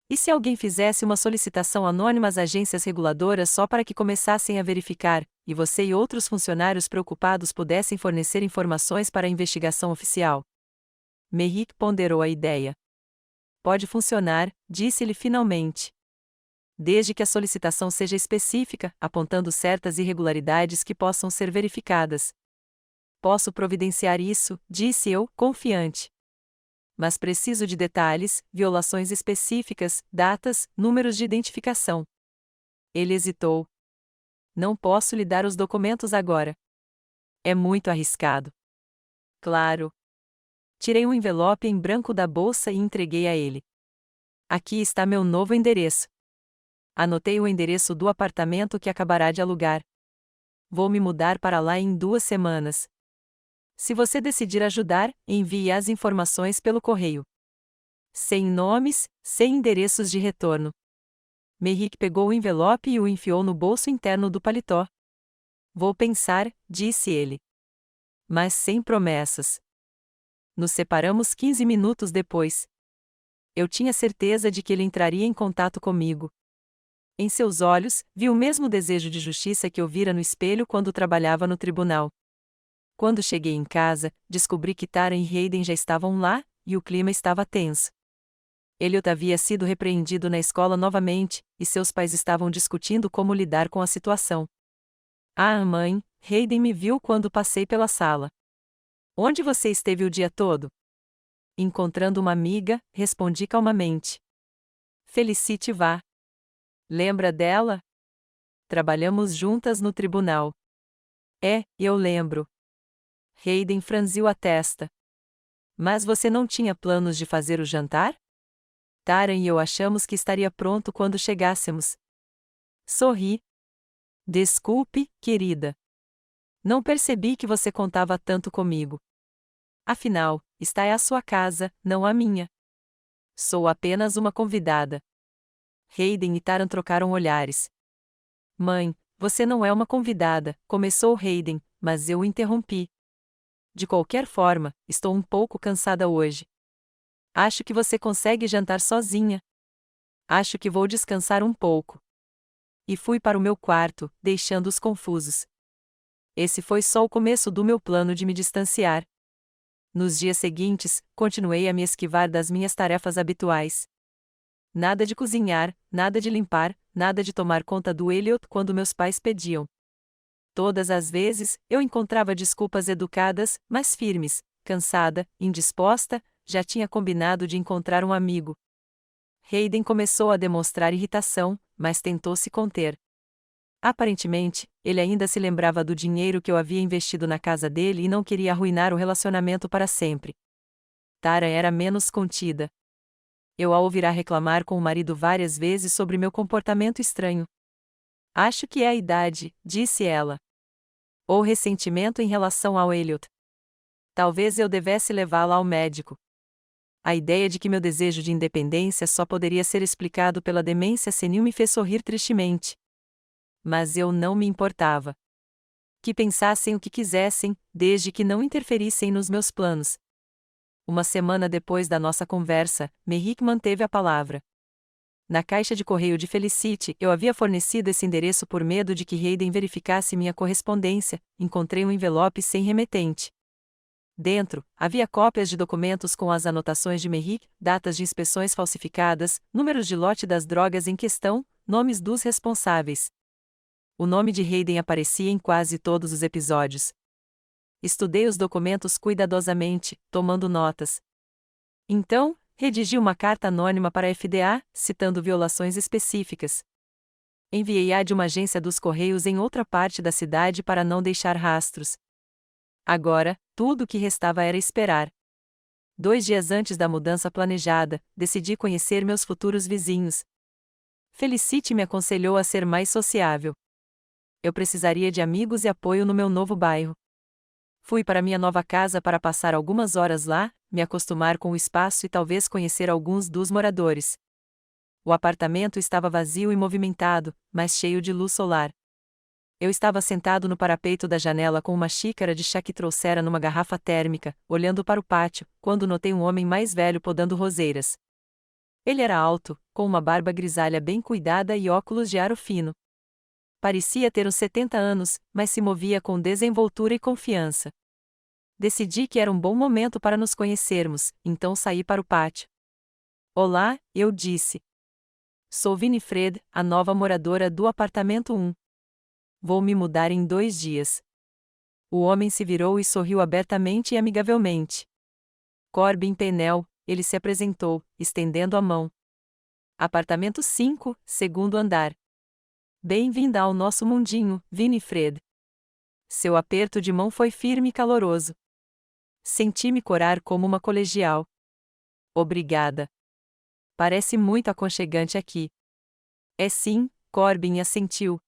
Speaker 1: E se alguém fizesse uma solicitação anônima às agências reguladoras só para que começassem a verificar, e você e outros funcionários preocupados pudessem fornecer informações para a investigação oficial? Merrick ponderou a ideia. Pode funcionar, disse-lhe finalmente. Desde que a solicitação seja específica, apontando certas irregularidades que possam ser verificadas. Posso providenciar isso, disse eu, confiante. Mas preciso de detalhes, violações específicas, datas, números de identificação. Ele hesitou. Não posso lhe dar os documentos agora. É muito arriscado. Claro. Tirei um envelope em branco da bolsa e entreguei a ele. Aqui está meu novo endereço. Anotei o endereço do apartamento que acabará de alugar. Vou me mudar para lá em 2 semanas. Se você decidir ajudar, envie as informações pelo correio. Sem nomes, sem endereços de retorno. Merrick pegou o envelope e o enfiou no bolso interno do paletó. Vou pensar, disse ele. Mas sem promessas. Nos separamos 15 minutos depois. Eu tinha certeza de que ele entraria em contato comigo. Em seus olhos, vi o mesmo desejo de justiça que eu vira no espelho quando trabalhava no tribunal. Quando cheguei em casa, descobri que Tara e Hayden já estavam lá, e o clima estava tenso. Elliot havia sido repreendido na escola novamente, e seus pais estavam discutindo como lidar com a situação. Ah, mãe, Hayden me viu quando passei pela sala. Onde você esteve o dia todo? Encontrando uma amiga, respondi calmamente. Felicite vá. Lembra dela? Trabalhamos juntas no tribunal. É, eu lembro. Hayden franziu a testa. Mas você não tinha planos de fazer o jantar? Tara e eu achamos que estaria pronto quando chegássemos. Sorri. Desculpe, querida. Não percebi que você contava tanto comigo. Afinal, esta é a sua casa, não a minha. Sou apenas uma convidada. Hayden e Taran trocaram olhares. Mãe, você não é uma convidada, começou Hayden, mas eu o interrompi. De qualquer forma, estou um pouco cansada hoje. Acho que você consegue jantar sozinha. Acho que vou descansar um pouco. E fui para o meu quarto, deixando-os confusos. Esse foi só o começo do meu plano de me distanciar. Nos dias seguintes, continuei a me esquivar das minhas tarefas habituais. Nada de cozinhar, nada de limpar, nada de tomar conta do Elliot quando meus pais pediam. Todas as vezes, eu encontrava desculpas educadas, mas firmes. Cansada, indisposta, já tinha combinado de encontrar um amigo. Hayden começou a demonstrar irritação, mas tentou se conter. Aparentemente, ele ainda se lembrava do dinheiro que eu havia investido na casa dele e não queria arruinar o relacionamento para sempre. Tara era menos contida. Eu a ouvirá reclamar com o marido várias vezes sobre meu comportamento estranho. Acho que é a idade, disse ela. Ou ressentimento em relação ao Elliot. Talvez eu devesse levá-la ao médico. A ideia de que meu desejo de independência só poderia ser explicado pela demência senil me fez sorrir tristemente. Mas eu não me importava. Que pensassem o que quisessem, desde que não interferissem nos meus planos. Uma semana depois da nossa conversa, Merrick manteve a palavra. Na caixa de correio de Felicity, eu havia fornecido esse endereço por medo de que Hayden verificasse minha correspondência. Encontrei um envelope sem remetente. Dentro, havia cópias de documentos com as anotações de Merrick, datas de inspeções falsificadas, números de lote das drogas em questão, nomes dos responsáveis. O nome de Hayden aparecia em quase todos os episódios. Estudei os documentos cuidadosamente, tomando notas. Então, redigi uma carta anônima para a FDA, citando violações específicas. Enviei-a de uma agência dos Correios em outra parte da cidade para não deixar rastros. Agora, tudo o que restava era esperar. 2 dias antes da mudança planejada, decidi conhecer meus futuros vizinhos. Felicity me aconselhou a ser mais sociável. Eu precisaria de amigos e apoio no meu novo bairro. Fui para minha nova casa para passar algumas horas lá, me acostumar com o espaço e talvez conhecer alguns dos moradores. O apartamento estava vazio e movimentado, mas cheio de luz solar. Eu estava sentado no parapeito da janela com uma xícara de chá que trouxera numa garrafa térmica, olhando para o pátio, quando notei um homem mais velho podando roseiras. Ele era alto, com uma barba grisalha bem cuidada e óculos de aro fino. Parecia ter uns 70 anos, mas se movia com desenvoltura e confiança. Decidi que era um bom momento para nos conhecermos, então saí para o pátio. Olá, eu disse. Sou Winifred, a nova moradora do apartamento 1. Vou me mudar em 2 dias. O homem se virou e sorriu abertamente e amigavelmente. Corbin Pennell, ele se apresentou, estendendo a mão. Apartamento 5, segundo andar. Bem-vinda ao nosso mundinho, Winifred. Seu aperto de mão foi firme e caloroso. Senti-me corar como uma colegial. Obrigada. Parece muito aconchegante aqui. É sim, Corbin assentiu.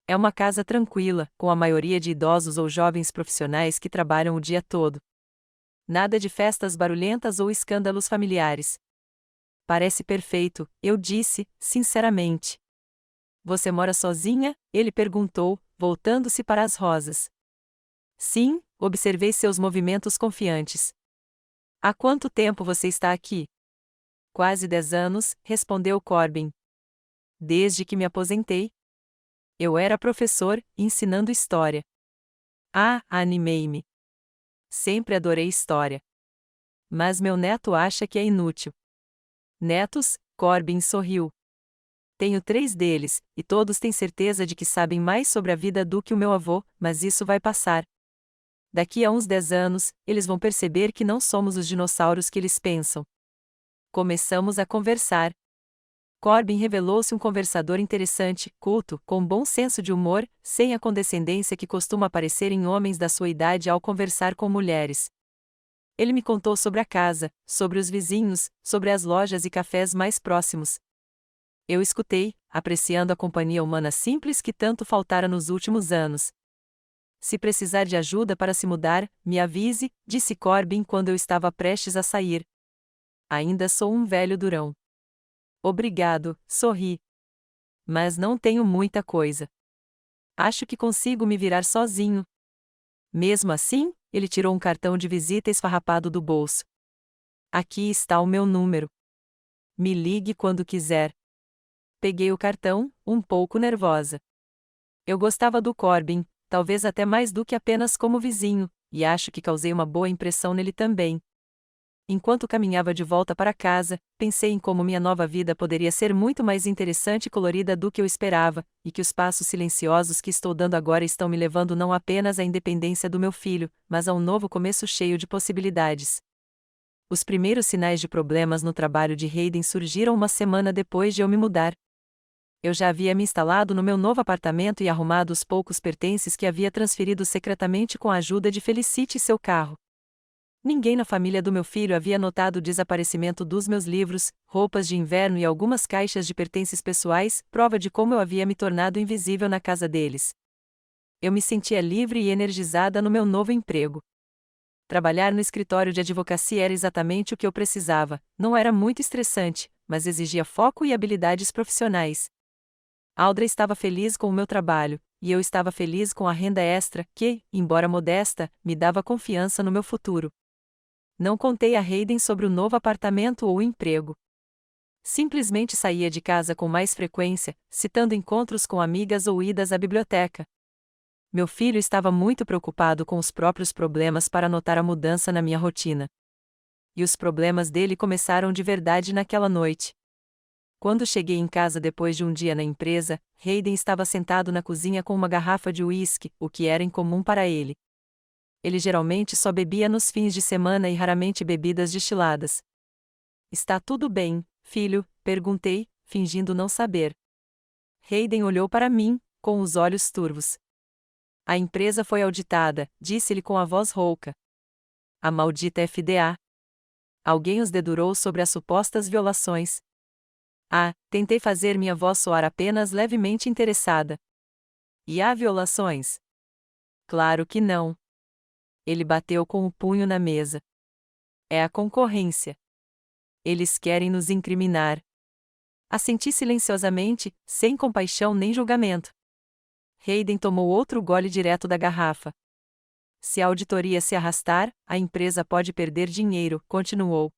Speaker 1: É uma casa tranquila, com a maioria de idosos ou jovens profissionais que trabalham o dia todo. Nada de festas barulhentas ou escândalos familiares. Parece perfeito, eu disse, sinceramente. Você mora sozinha? Ele perguntou, voltando-se para as rosas. Sim, observei seus movimentos confiantes. Há quanto tempo você está aqui? Quase 10 anos, respondeu Corbin. Desde que me aposentei. Eu era professor, ensinando história. Ah, animei-me. Sempre adorei história. Mas meu neto acha que é inútil. Netos? Corbin sorriu. Tenho 3 deles, e todos têm certeza de que sabem mais sobre a vida do que o meu avô, mas isso vai passar. Daqui a uns 10 anos, eles vão perceber que não somos os dinossauros que eles pensam. Começamos a conversar. Corbin revelou-se um conversador interessante, culto, com bom senso de humor, sem a condescendência que costuma aparecer em homens da sua idade ao conversar com mulheres. Ele me contou sobre a casa, sobre os vizinhos, sobre as lojas e cafés mais próximos. Eu escutei, apreciando a companhia humana simples que tanto faltara nos últimos anos. Se precisar de ajuda para se mudar, me avise, disse Corbin quando eu estava prestes a sair. Ainda sou um velho durão. Obrigado, sorri. Mas não tenho muita coisa. Acho que consigo me virar sozinho. Mesmo assim, ele tirou um cartão de visita esfarrapado do bolso. Aqui está o meu número. Me ligue quando quiser. Peguei o cartão, um pouco nervosa. Eu gostava do Corbin, talvez até mais do que apenas como vizinho, e acho que causei uma boa impressão nele também. Enquanto caminhava de volta para casa, pensei em como minha nova vida poderia ser muito mais interessante e colorida do que eu esperava, e que os passos silenciosos que estou dando agora estão me levando não apenas à independência do meu filho, mas a um novo começo cheio de possibilidades. Os primeiros sinais de problemas no trabalho de Hayden surgiram uma semana depois de eu me mudar. Eu já havia me instalado no meu novo apartamento e arrumado os poucos pertences que havia transferido secretamente com a ajuda de Felicity e seu carro. Ninguém na família do meu filho havia notado o desaparecimento dos meus livros, roupas de inverno e algumas caixas de pertences pessoais, prova de como eu havia me tornado invisível na casa deles. Eu me sentia livre e energizada no meu novo emprego. Trabalhar no escritório de advocacia era exatamente o que eu precisava, não era muito estressante, mas exigia foco e habilidades profissionais. Audrey estava feliz com o meu trabalho, e eu estava feliz com a renda extra que, embora modesta, me dava confiança no meu futuro. Não contei a Hayden sobre o novo apartamento ou o emprego. Simplesmente saía de casa com mais frequência, citando encontros com amigas ou idas à biblioteca. Meu filho estava muito preocupado com os próprios problemas para notar a mudança na minha rotina. E os problemas dele começaram de verdade naquela noite. Quando cheguei em casa depois de um dia na empresa, Hayden estava sentado na cozinha com uma garrafa de uísque, o que era incomum para ele. Ele geralmente só bebia nos fins de semana e raramente bebidas destiladas. Está tudo bem, filho? Perguntei, fingindo não saber. Hayden olhou para mim, com os olhos turvos. A empresa foi auditada, disse-ele com a voz rouca. A maldita FDA. Alguém os dedurou sobre as supostas violações. Tentei fazer minha voz soar apenas levemente interessada. E há violações? Claro que não. Ele bateu com o punho na mesa. É a concorrência. Eles querem nos incriminar. Assenti silenciosamente, sem compaixão nem julgamento. Hayden tomou outro gole direto da garrafa. Se a auditoria se arrastar, a empresa pode perder dinheiro, continuou.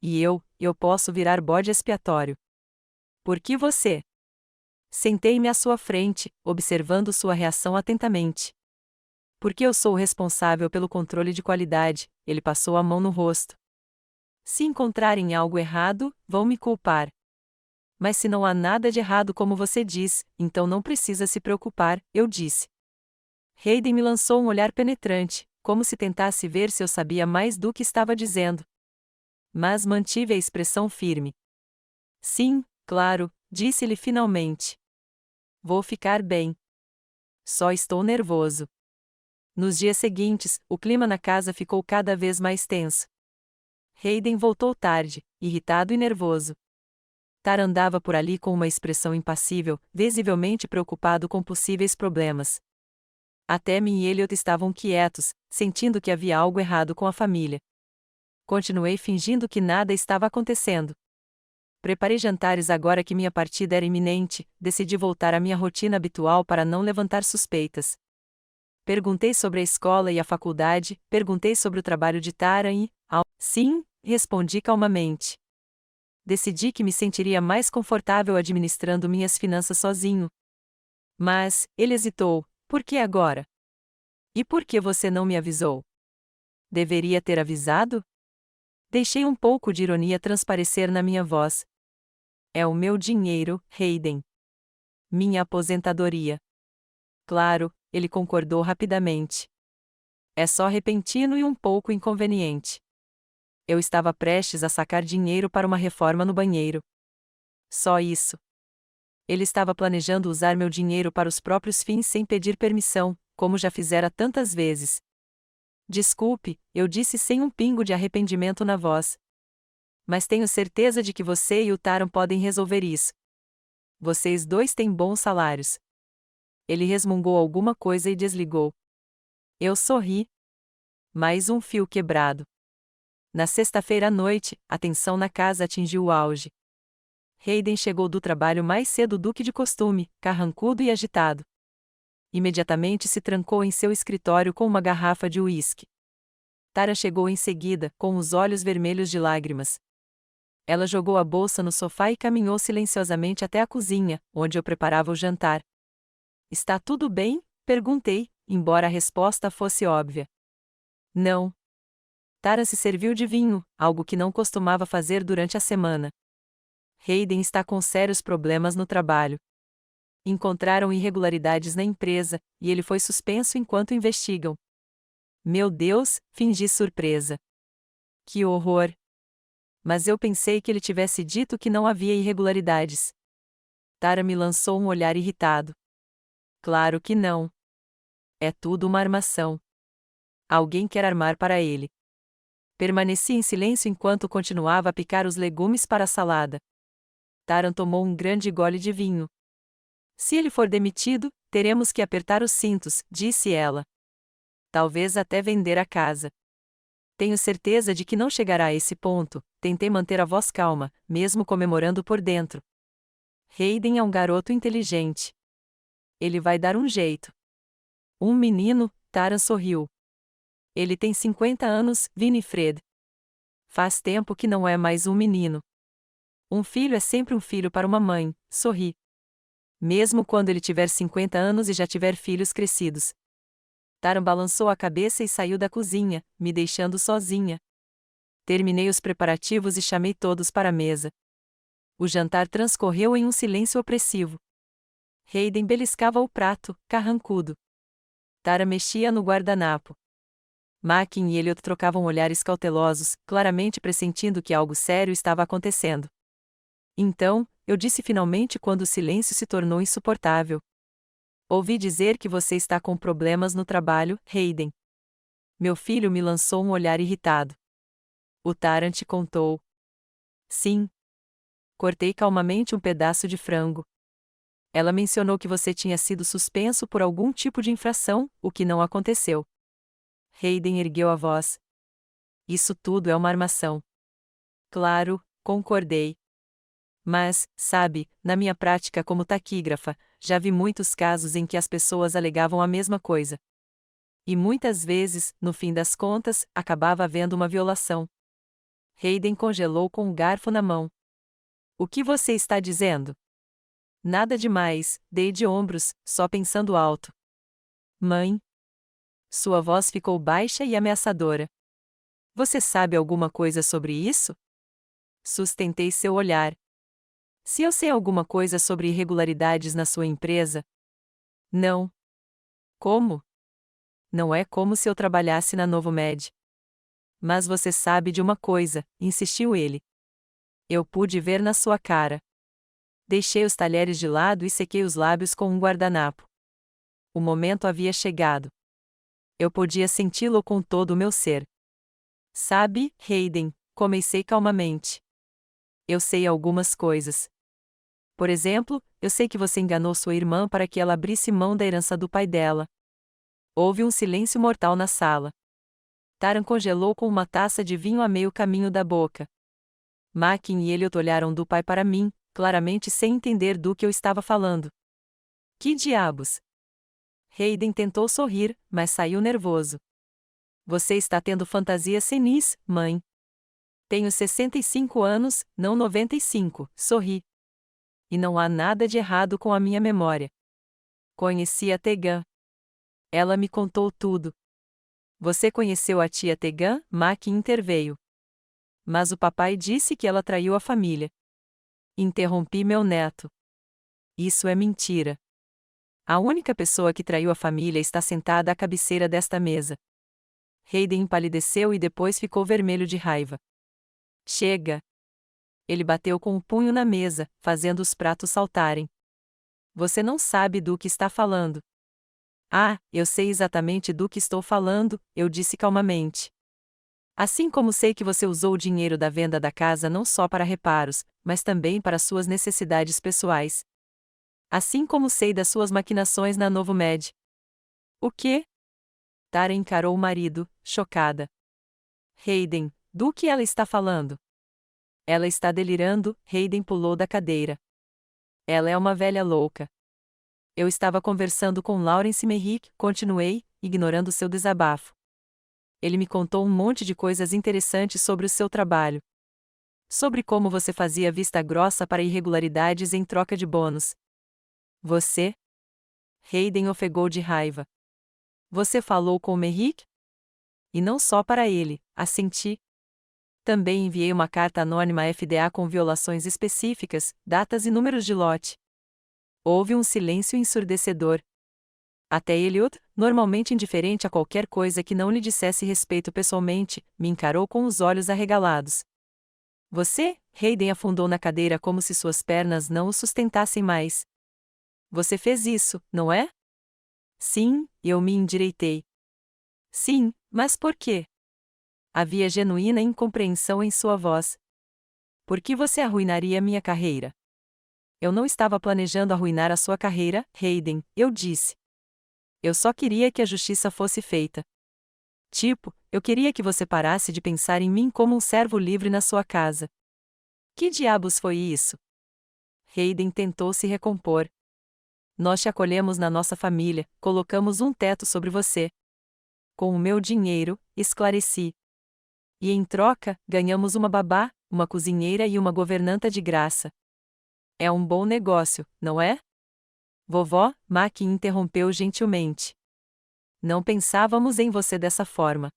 Speaker 1: E eu posso virar bode expiatório. Por que você? Sentei-me à sua frente, observando sua reação atentamente. Porque eu sou o responsável pelo controle de qualidade, ele passou a mão no rosto. Se encontrarem algo errado, vão me culpar. Mas se não há nada de errado como você diz, então não precisa se preocupar, eu disse. Hayden me lançou um olhar penetrante, como se tentasse ver se eu sabia mais do que estava dizendo. Mas mantive a expressão firme. Sim, claro, disse-lhe finalmente. Vou ficar bem. Só estou nervoso. Nos dias seguintes, o clima na casa ficou cada vez mais tenso. Hayden voltou tarde, irritado e nervoso. Tar andava por ali com uma expressão impassível, visivelmente preocupado com possíveis problemas. Até mim e Elliot estavam quietos, sentindo que havia algo errado com a família. Continuei fingindo que nada estava acontecendo. Preparei jantares agora que minha partida era iminente, decidi voltar à minha rotina habitual para não levantar suspeitas. Perguntei sobre a escola e a faculdade, perguntei sobre o trabalho de Tara e, sim, respondi calmamente. Decidi que me sentiria mais confortável administrando minhas finanças sozinho. Mas, ele hesitou, por que agora? E por que você não me avisou? Deveria ter avisado? Deixei um pouco de ironia transparecer na minha voz. É o meu dinheiro, Hayden. Minha aposentadoria. Claro, ele concordou rapidamente. É só repentino e um pouco inconveniente. Eu estava prestes a sacar dinheiro para uma reforma no banheiro. Só isso. Ele estava planejando usar meu dinheiro para os próprios fins sem pedir permissão, como já fizera tantas vezes. Desculpe, eu disse sem um pingo de arrependimento na voz. Mas tenho certeza de que você e o Taran podem resolver isso. Vocês dois têm bons salários. Ele resmungou alguma coisa e desligou. Eu sorri. Mais um fio quebrado. Na sexta-feira à noite, a tensão na casa atingiu o auge. Hayden chegou do trabalho mais cedo do que de costume, carrancudo e agitado. Imediatamente se trancou em seu escritório com uma garrafa de uísque. Tara chegou em seguida, com os olhos vermelhos de lágrimas. Ela jogou a bolsa no sofá e caminhou silenciosamente até a cozinha, onde eu preparava o jantar. Está tudo bem? Perguntei, embora a resposta fosse óbvia. Não. Tara se serviu de vinho, algo que não costumava fazer durante a semana. Hayden está com sérios problemas no trabalho. Encontraram irregularidades na empresa, e ele foi suspenso enquanto investigam. Meu Deus, fingi surpresa. Que horror! Mas eu pensei que ele tivesse dito que não havia irregularidades. Tara me lançou um olhar irritado. Claro que não. É tudo uma armação. Alguém quer armar para ele. Permaneci em silêncio enquanto continuava a picar os legumes para a salada. Taran tomou um grande gole de vinho. Se ele for demitido, teremos que apertar os cintos, disse ela. Talvez até vender a casa. Tenho certeza de que não chegará a esse ponto. Tentei manter a voz calma, mesmo comemorando por dentro. Hayden é um garoto inteligente. Ele vai dar um jeito. Um menino, Taran sorriu. Ele tem 50 anos, Winifred. Faz tempo que não é mais um menino. Um filho é sempre um filho para uma mãe, sorri. Mesmo quando ele tiver 50 anos e já tiver filhos crescidos. Taran balançou a cabeça e saiu da cozinha, me deixando sozinha. Terminei os preparativos e chamei todos para a mesa. O jantar transcorreu em um silêncio opressivo. Hayden beliscava o prato, carrancudo. Tara mexia no guardanapo. Makin e Elliot trocavam olhares cautelosos, claramente pressentindo que algo sério estava acontecendo. Então, eu disse finalmente quando o silêncio se tornou insuportável. Ouvi dizer que você está com problemas no trabalho, Hayden. Meu filho me lançou um olhar irritado. O Taran te contou. Sim. Cortei calmamente um pedaço de frango. Ela mencionou que você tinha sido suspenso por algum tipo de infração, o que não aconteceu. Hayden ergueu a voz. Isso tudo é uma armação. Claro, concordei. Mas, sabe, na minha prática como taquígrafa, já vi muitos casos em que as pessoas alegavam a mesma coisa. E muitas vezes, no fim das contas, acabava havendo uma violação. Hayden congelou com um garfo na mão. O que você está dizendo? Nada demais, dei de ombros, só pensando alto. Mãe? Sua voz ficou baixa e ameaçadora. Você sabe alguma coisa sobre isso? Sustentei seu olhar. Se eu sei alguma coisa sobre irregularidades na sua empresa? Não. Como? Não é como se eu trabalhasse na Novomed. Mas você sabe de uma coisa, insistiu ele. Eu pude ver na sua cara. Deixei os talheres de lado e sequei os lábios com um guardanapo. O momento havia chegado. Eu podia senti-lo com todo o meu ser. Sabe, Hayden, comecei calmamente. Eu sei algumas coisas. Por exemplo, eu sei que você enganou sua irmã para que ela abrisse mão da herança do pai dela. Houve um silêncio mortal na sala. Taran congelou com uma taça de vinho a meio caminho da boca. Makin e Elliot olharam do pai para mim, claramente sem entender do que eu estava falando. Que diabos? Hayden tentou sorrir, mas saiu nervoso. Você está tendo fantasias senis, mãe. Tenho 65 anos, não 95, sorri. E não há nada de errado com a minha memória. Conheci a Tegan. Ela me contou tudo. Você conheceu a tia Tegan? Makin interveio. Mas o papai disse que ela traiu a família. Interrompi meu neto. Isso é mentira. A única pessoa que traiu a família está sentada à cabeceira desta mesa. Hayden empalideceu e depois ficou vermelho de raiva. Chega! Ele bateu com o punho na mesa, fazendo os pratos saltarem. Você não sabe do que está falando. Ah, eu sei exatamente do que estou falando, eu disse calmamente. Assim como sei que você usou o dinheiro da venda da casa não só para reparos, mas também para suas necessidades pessoais. Assim como sei das suas maquinações na Novomed. O quê? Tara encarou o marido, chocada. Hayden, do que ela está falando? Ela está delirando, Hayden pulou da cadeira. Ela é uma velha louca. Eu estava conversando com Laurence Merrick, continuei, ignorando seu desabafo. Ele me contou um monte de coisas interessantes sobre o seu trabalho. Sobre como você fazia vista grossa para irregularidades em troca de bônus. Você? Hayden ofegou de raiva. Você falou com o Merrick? E não só para ele, assenti. Também enviei uma carta anônima à FDA com violações específicas, datas e números de lote. Houve um silêncio ensurdecedor. Até Elliot, normalmente indiferente a qualquer coisa que não lhe dissesse respeito pessoalmente, me encarou com os olhos arregalados. Você? Hayden afundou na cadeira como se suas pernas não o sustentassem mais. Você fez isso, não é? Sim, eu me endireitei. Sim, mas por quê? Havia genuína incompreensão em sua voz. Por que você arruinaria minha carreira? Eu não estava planejando arruinar a sua carreira, Hayden, eu disse. Eu só queria que a justiça fosse feita. Tipo, eu queria que você parasse de pensar em mim como um servo livre na sua casa. Que diabos foi isso? Hayden tentou se recompor. Nós te acolhemos na nossa família, colocamos um teto sobre você. Com o meu dinheiro, esclareci. E em troca, ganhamos uma babá, uma cozinheira e uma governanta de graça. É um bom negócio, não é? Vovó, Mac interrompeu gentilmente. Não pensávamos em você dessa forma.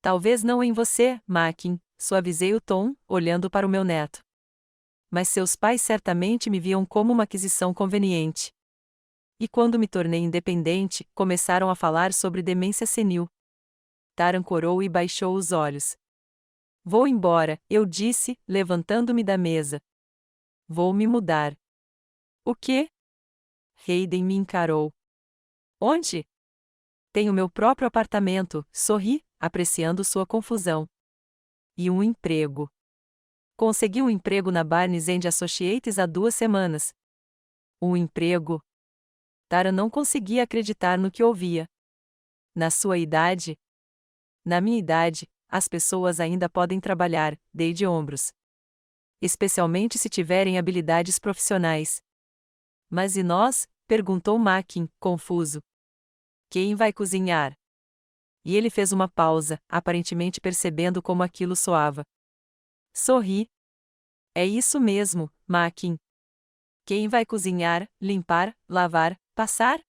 Speaker 1: Talvez não em você, Mac, suavizei o tom, olhando para o meu neto. Mas seus pais certamente me viam como uma aquisição conveniente. E quando me tornei independente, começaram a falar sobre demência senil. Taran corou e baixou os olhos. Vou embora, eu disse, levantando-me da mesa. Vou me mudar. O quê? Hayden me encarou. Onde? Tenho meu próprio apartamento, sorri, apreciando sua confusão. E um emprego. Consegui um emprego na Barnes & Associates há 2 semanas. Um emprego? Tara não conseguia acreditar no que ouvia. Na sua idade? Na minha idade, as pessoas ainda podem trabalhar, dei de ombros. Especialmente se tiverem habilidades profissionais. Mas e nós? Perguntou Mackin, confuso. Quem vai cozinhar? E ele fez uma pausa, aparentemente percebendo como aquilo soava. Sorri. É isso mesmo, Mackin. Quem vai cozinhar, limpar, lavar, passar?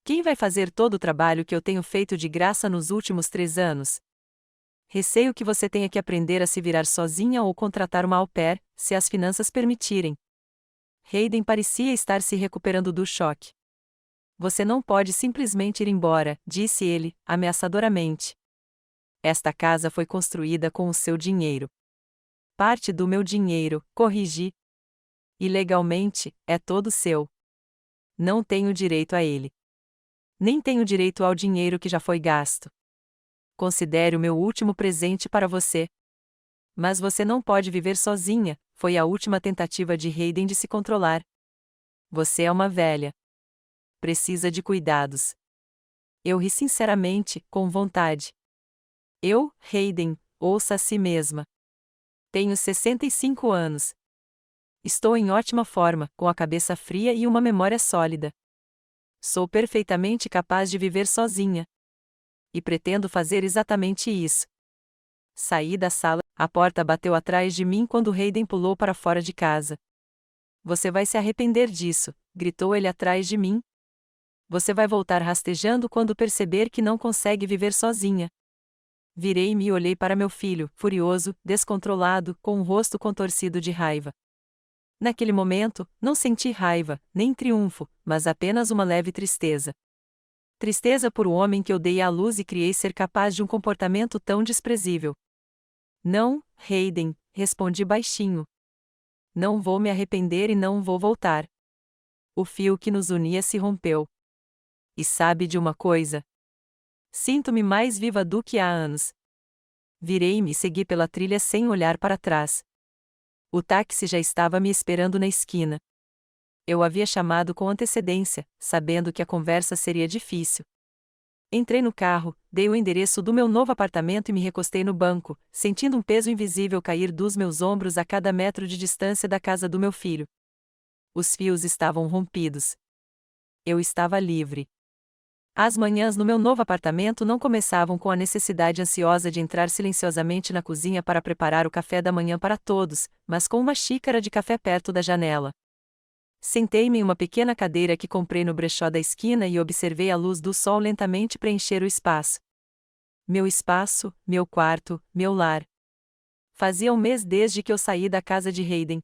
Speaker 1: Quem vai fazer todo o trabalho que eu tenho feito de graça nos últimos 3 anos? Receio que você tenha que aprender a se virar sozinha ou contratar uma au pair, se as finanças permitirem. Hayden parecia estar se recuperando do choque. Você não pode simplesmente ir embora, disse ele, ameaçadoramente. Esta casa foi construída com o seu dinheiro. Parte do meu dinheiro, corrigi. E legalmente, é todo seu. Não tenho direito a ele. Nem tenho direito ao dinheiro que já foi gasto. Considere o meu último presente para você. Mas você não pode viver sozinha, foi a última tentativa de Hayden de se controlar. Você é uma velha. Precisa de cuidados. Eu ri sinceramente, com vontade. Eu, Hayden, ouça a si mesma. Tenho 65 anos. Estou em ótima forma, com a cabeça fria e uma memória sólida. Sou perfeitamente capaz de viver sozinha. E pretendo fazer exatamente isso. Saí da sala, a porta bateu atrás de mim quando Hayden pulou para fora de casa. Você vai se arrepender disso, gritou ele atrás de mim. Você vai voltar rastejando quando perceber que não consegue viver sozinha. Virei-me e olhei para meu filho, furioso, descontrolado, com o rosto contorcido de raiva. Naquele momento, não senti raiva, nem triunfo, mas apenas uma leve tristeza. Tristeza por o homem que eu dei à luz e criei ser capaz de um comportamento tão desprezível. Não, Hayden, respondi baixinho. Não vou me arrepender e não vou voltar. O fio que nos unia se rompeu. E sabe de uma coisa? Sinto-me mais viva do que há anos. Virei-me e segui pela trilha sem olhar para trás. O táxi já estava me esperando na esquina. Eu havia chamado com antecedência, sabendo que a conversa seria difícil. Entrei no carro, dei o endereço do meu novo apartamento e me recostei no banco, sentindo um peso invisível cair dos meus ombros a cada metro de distância da casa do meu filho. Os fios estavam rompidos. Eu estava livre. As manhãs no meu novo apartamento não começavam com a necessidade ansiosa de entrar silenciosamente na cozinha para preparar o café da manhã para todos, mas com uma xícara de café perto da janela. Sentei-me em uma pequena cadeira que comprei no brechó da esquina e observei a luz do sol lentamente preencher o espaço. Meu espaço, meu quarto, meu lar. Fazia um mês desde que eu saí da casa de Hayden.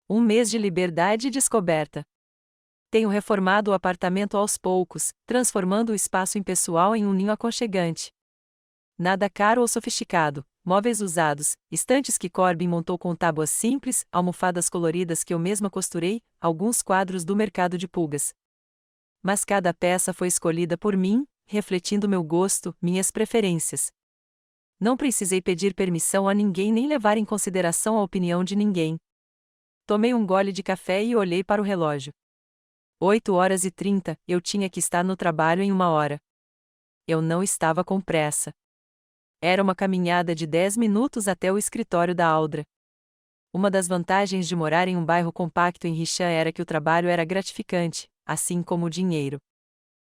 Speaker 1: Um mês de liberdade e descoberta. Tenho reformado o apartamento aos poucos, transformando o espaço impessoal em um ninho aconchegante. Nada caro ou sofisticado, móveis usados, estantes que Corbin montou com tábuas simples, almofadas coloridas que eu mesma costurei, alguns quadros do mercado de pulgas. Mas cada peça foi escolhida por mim, refletindo meu gosto, minhas preferências. Não precisei pedir permissão a ninguém nem levar em consideração a opinião de ninguém. Tomei um gole de café e olhei para o relógio. 8h30, eu tinha que estar no trabalho em 1 hora. Eu não estava com pressa. Era uma caminhada de 10 minutos até o escritório da Audra. Uma das vantagens de morar em um bairro compacto em Richmond era que o trabalho era gratificante, assim como o dinheiro.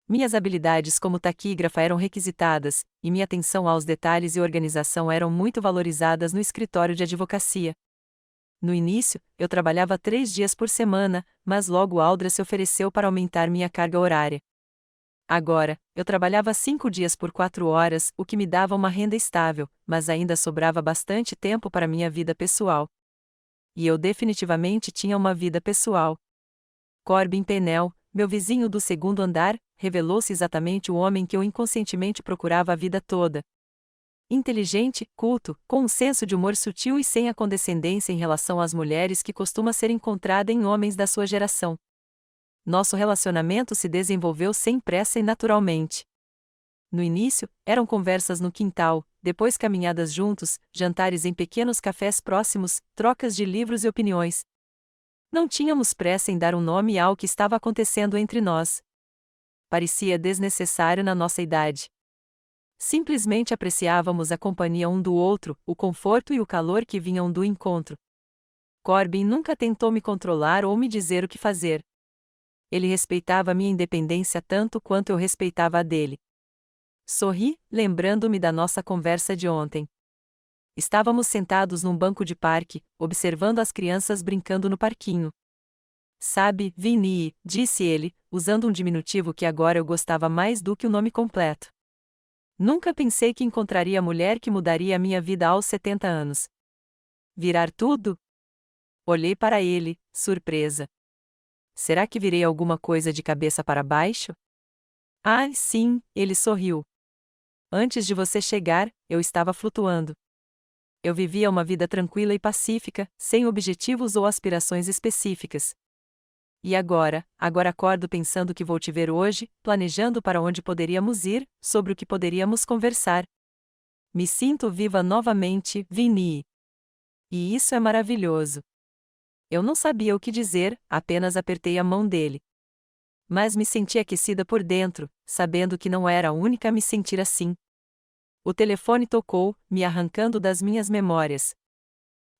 Speaker 1: Minhas habilidades como taquígrafa eram requisitadas, e minha atenção aos detalhes e organização eram muito valorizadas no escritório de advocacia. No início, eu trabalhava 3 dias por semana, mas logo Audra se ofereceu para aumentar minha carga horária. Agora, eu trabalhava 5 dias por 4 horas, o que me dava uma renda estável, mas ainda sobrava bastante tempo para minha vida pessoal. E eu definitivamente tinha uma vida pessoal. Corbin Pennell, meu vizinho do segundo andar, revelou-se exatamente o homem que eu inconscientemente procurava a vida toda. Inteligente, culto, com um senso de humor sutil e sem a condescendência em relação às mulheres que costuma ser encontrada em homens da sua geração. Nosso relacionamento se desenvolveu sem pressa e naturalmente. No início, eram conversas no quintal, depois caminhadas juntos, jantares em pequenos cafés próximos, trocas de livros e opiniões. Não tínhamos pressa em dar um nome ao que estava acontecendo entre nós. Parecia desnecessário na nossa idade. Simplesmente apreciávamos a companhia um do outro, o conforto e o calor que vinham do encontro. Corbin nunca tentou me controlar ou me dizer o que fazer. Ele respeitava minha independência tanto quanto eu respeitava a dele. Sorri, lembrando-me da nossa conversa de ontem. Estávamos sentados num banco de parque, observando as crianças brincando no parquinho. Sabe, Vinnie, disse ele, usando um diminutivo que agora eu gostava mais do que o nome completo. Nunca pensei que encontraria a mulher que mudaria a minha vida aos 70 anos. Virar tudo? Olhei para ele, surpresa. Será que virei alguma coisa de cabeça para baixo? Ah, sim, ele sorriu. Antes de você chegar, eu estava flutuando. Eu vivia uma vida tranquila e pacífica, sem objetivos ou aspirações específicas. E agora acordo pensando que vou te ver hoje, planejando para onde poderíamos ir, sobre o que poderíamos conversar. Me sinto viva novamente, Vinnie. E isso é maravilhoso. Eu não sabia o que dizer, apenas apertei a mão dele. Mas me senti aquecida por dentro, sabendo que não era a única a me sentir assim. O telefone tocou, me arrancando das minhas memórias.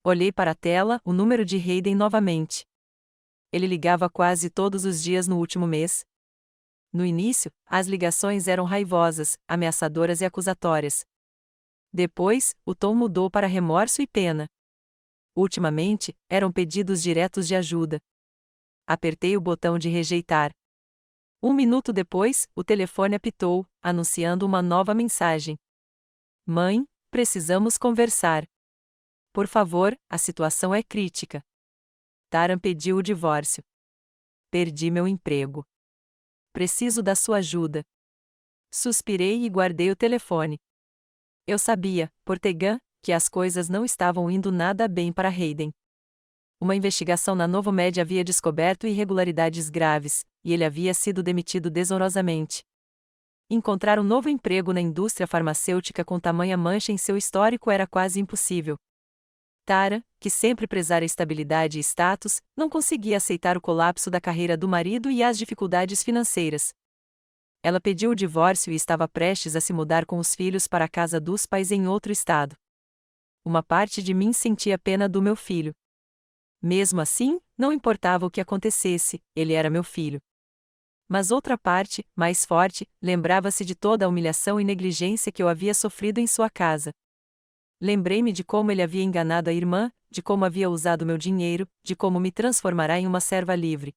Speaker 1: Olhei para a tela, o número de Hayden novamente. Ele ligava quase todos os dias no último mês. No início, as ligações eram raivosas, ameaçadoras e acusatórias. Depois, o tom mudou para remorso e pena. Ultimamente, eram pedidos diretos de ajuda. Apertei o botão de rejeitar. 1 minuto depois, o telefone apitou, anunciando uma nova mensagem. Mãe, precisamos conversar. Por favor, a situação é crítica. Taran pediu o divórcio. Perdi meu emprego. Preciso da sua ajuda. Suspirei e guardei o telefone. Eu sabia, por Tegan, que as coisas não estavam indo nada bem para Hayden. Uma investigação na Novomed havia descoberto irregularidades graves, e ele havia sido demitido desonrosamente. Encontrar um novo emprego na indústria farmacêutica com tamanha mancha em seu histórico era quase impossível. Tara, que sempre prezara estabilidade e status, não conseguia aceitar o colapso da carreira do marido e as dificuldades financeiras. Ela pediu o divórcio e estava prestes a se mudar com os filhos para a casa dos pais em outro estado. Uma parte de mim sentia pena do meu filho. Mesmo assim, não importava o que acontecesse, ele era meu filho. Mas outra parte, mais forte, lembrava-se de toda a humilhação e negligência que eu havia sofrido em sua casa. Lembrei-me de como ele havia enganado a irmã, de como havia usado meu dinheiro, de como me transformará em uma serva livre.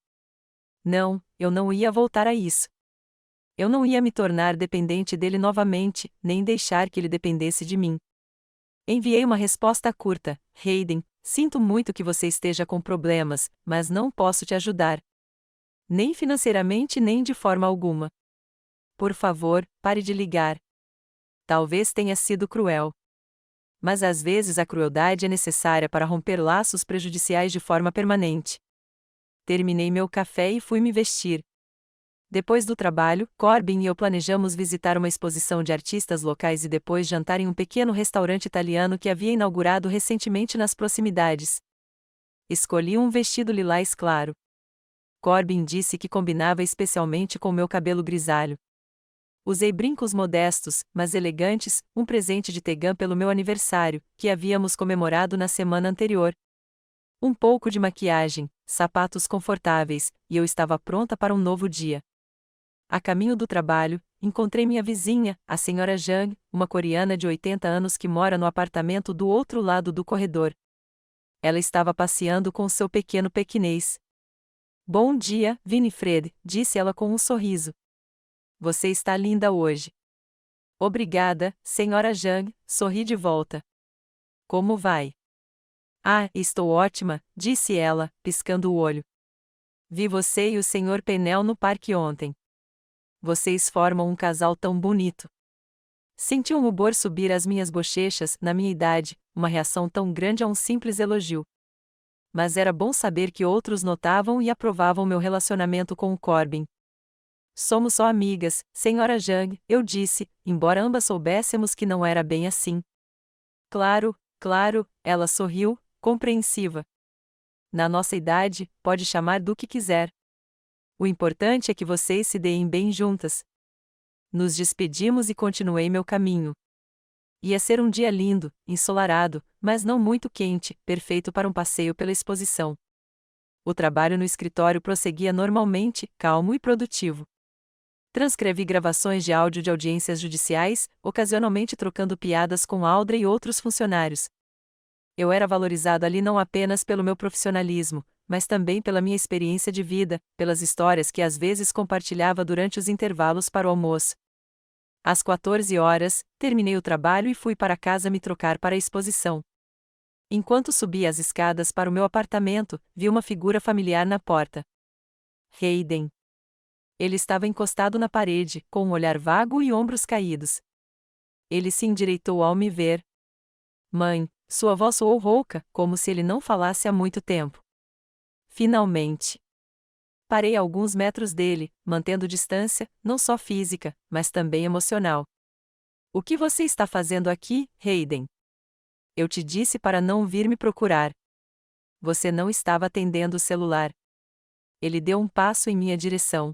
Speaker 1: Não, eu não ia voltar a isso. Eu não ia me tornar dependente dele novamente, nem deixar que ele dependesse de mim. Enviei uma resposta curta: Hayden, sinto muito que você esteja com problemas, mas não posso te ajudar. Nem financeiramente nem de forma alguma. Por favor, pare de ligar. Talvez tenha sido cruel. Mas às vezes a crueldade é necessária para romper laços prejudiciais de forma permanente. Terminei meu café e fui me vestir. Depois do trabalho, Corbin e eu planejamos visitar uma exposição de artistas locais e depois jantar em um pequeno restaurante italiano que havia inaugurado recentemente nas proximidades. Escolhi um vestido lilás claro. Corbin disse que combinava especialmente com meu cabelo grisalho. Usei brincos modestos, mas elegantes, um presente de Tegan pelo meu aniversário, que havíamos comemorado na semana anterior. Um pouco de maquiagem, sapatos confortáveis, e eu estava pronta para um novo dia. A caminho do trabalho, encontrei minha vizinha, a senhora Jang, uma coreana de 80 anos que mora no apartamento do outro lado do corredor. Ela estava passeando com seu pequeno pequinês. Bom dia, Winifred, disse ela com um sorriso. Você está linda hoje. Obrigada, senhora Jang, sorri de volta. Como vai? Ah, estou ótima, disse ela, piscando o olho. Vi você e o senhor Penel no parque ontem. Vocês formam um casal tão bonito. Senti um rubor subir às minhas bochechas, na minha idade, uma reação tão grande a um simples elogio. Mas era bom saber que outros notavam e aprovavam meu relacionamento com o Corbin. Somos só amigas, senhora Jang, eu disse, embora ambas soubéssemos que não era bem assim. Claro, claro, ela sorriu, compreensiva. Na nossa idade, pode chamar do que quiser. O importante é que vocês se deem bem juntas. Nos despedimos e continuei meu caminho. Ia ser um dia lindo, ensolarado, mas não muito quente, perfeito para um passeio pela exposição. O trabalho no escritório prosseguia normalmente, calmo e produtivo. Transcrevi gravações de áudio de audiências judiciais, ocasionalmente trocando piadas com Audrey e outros funcionários. Eu era valorizado ali não apenas pelo meu profissionalismo, mas também pela minha experiência de vida, pelas histórias que às vezes compartilhava durante os intervalos para o almoço. Às 14 horas, terminei o trabalho e fui para casa me trocar para a exposição. Enquanto subia as escadas para o meu apartamento, vi uma figura familiar na porta. Hayden. Ele estava encostado na parede, com um olhar vago e ombros caídos. Ele se endireitou ao me ver. Mãe, sua voz soou rouca, como se ele não falasse há muito tempo. Finalmente. Parei a alguns metros dele, mantendo distância, não só física, mas também emocional. O que você está fazendo aqui, Hayden? Eu te disse para não vir me procurar. Você não estava atendendo o celular. Ele deu um passo em minha direção.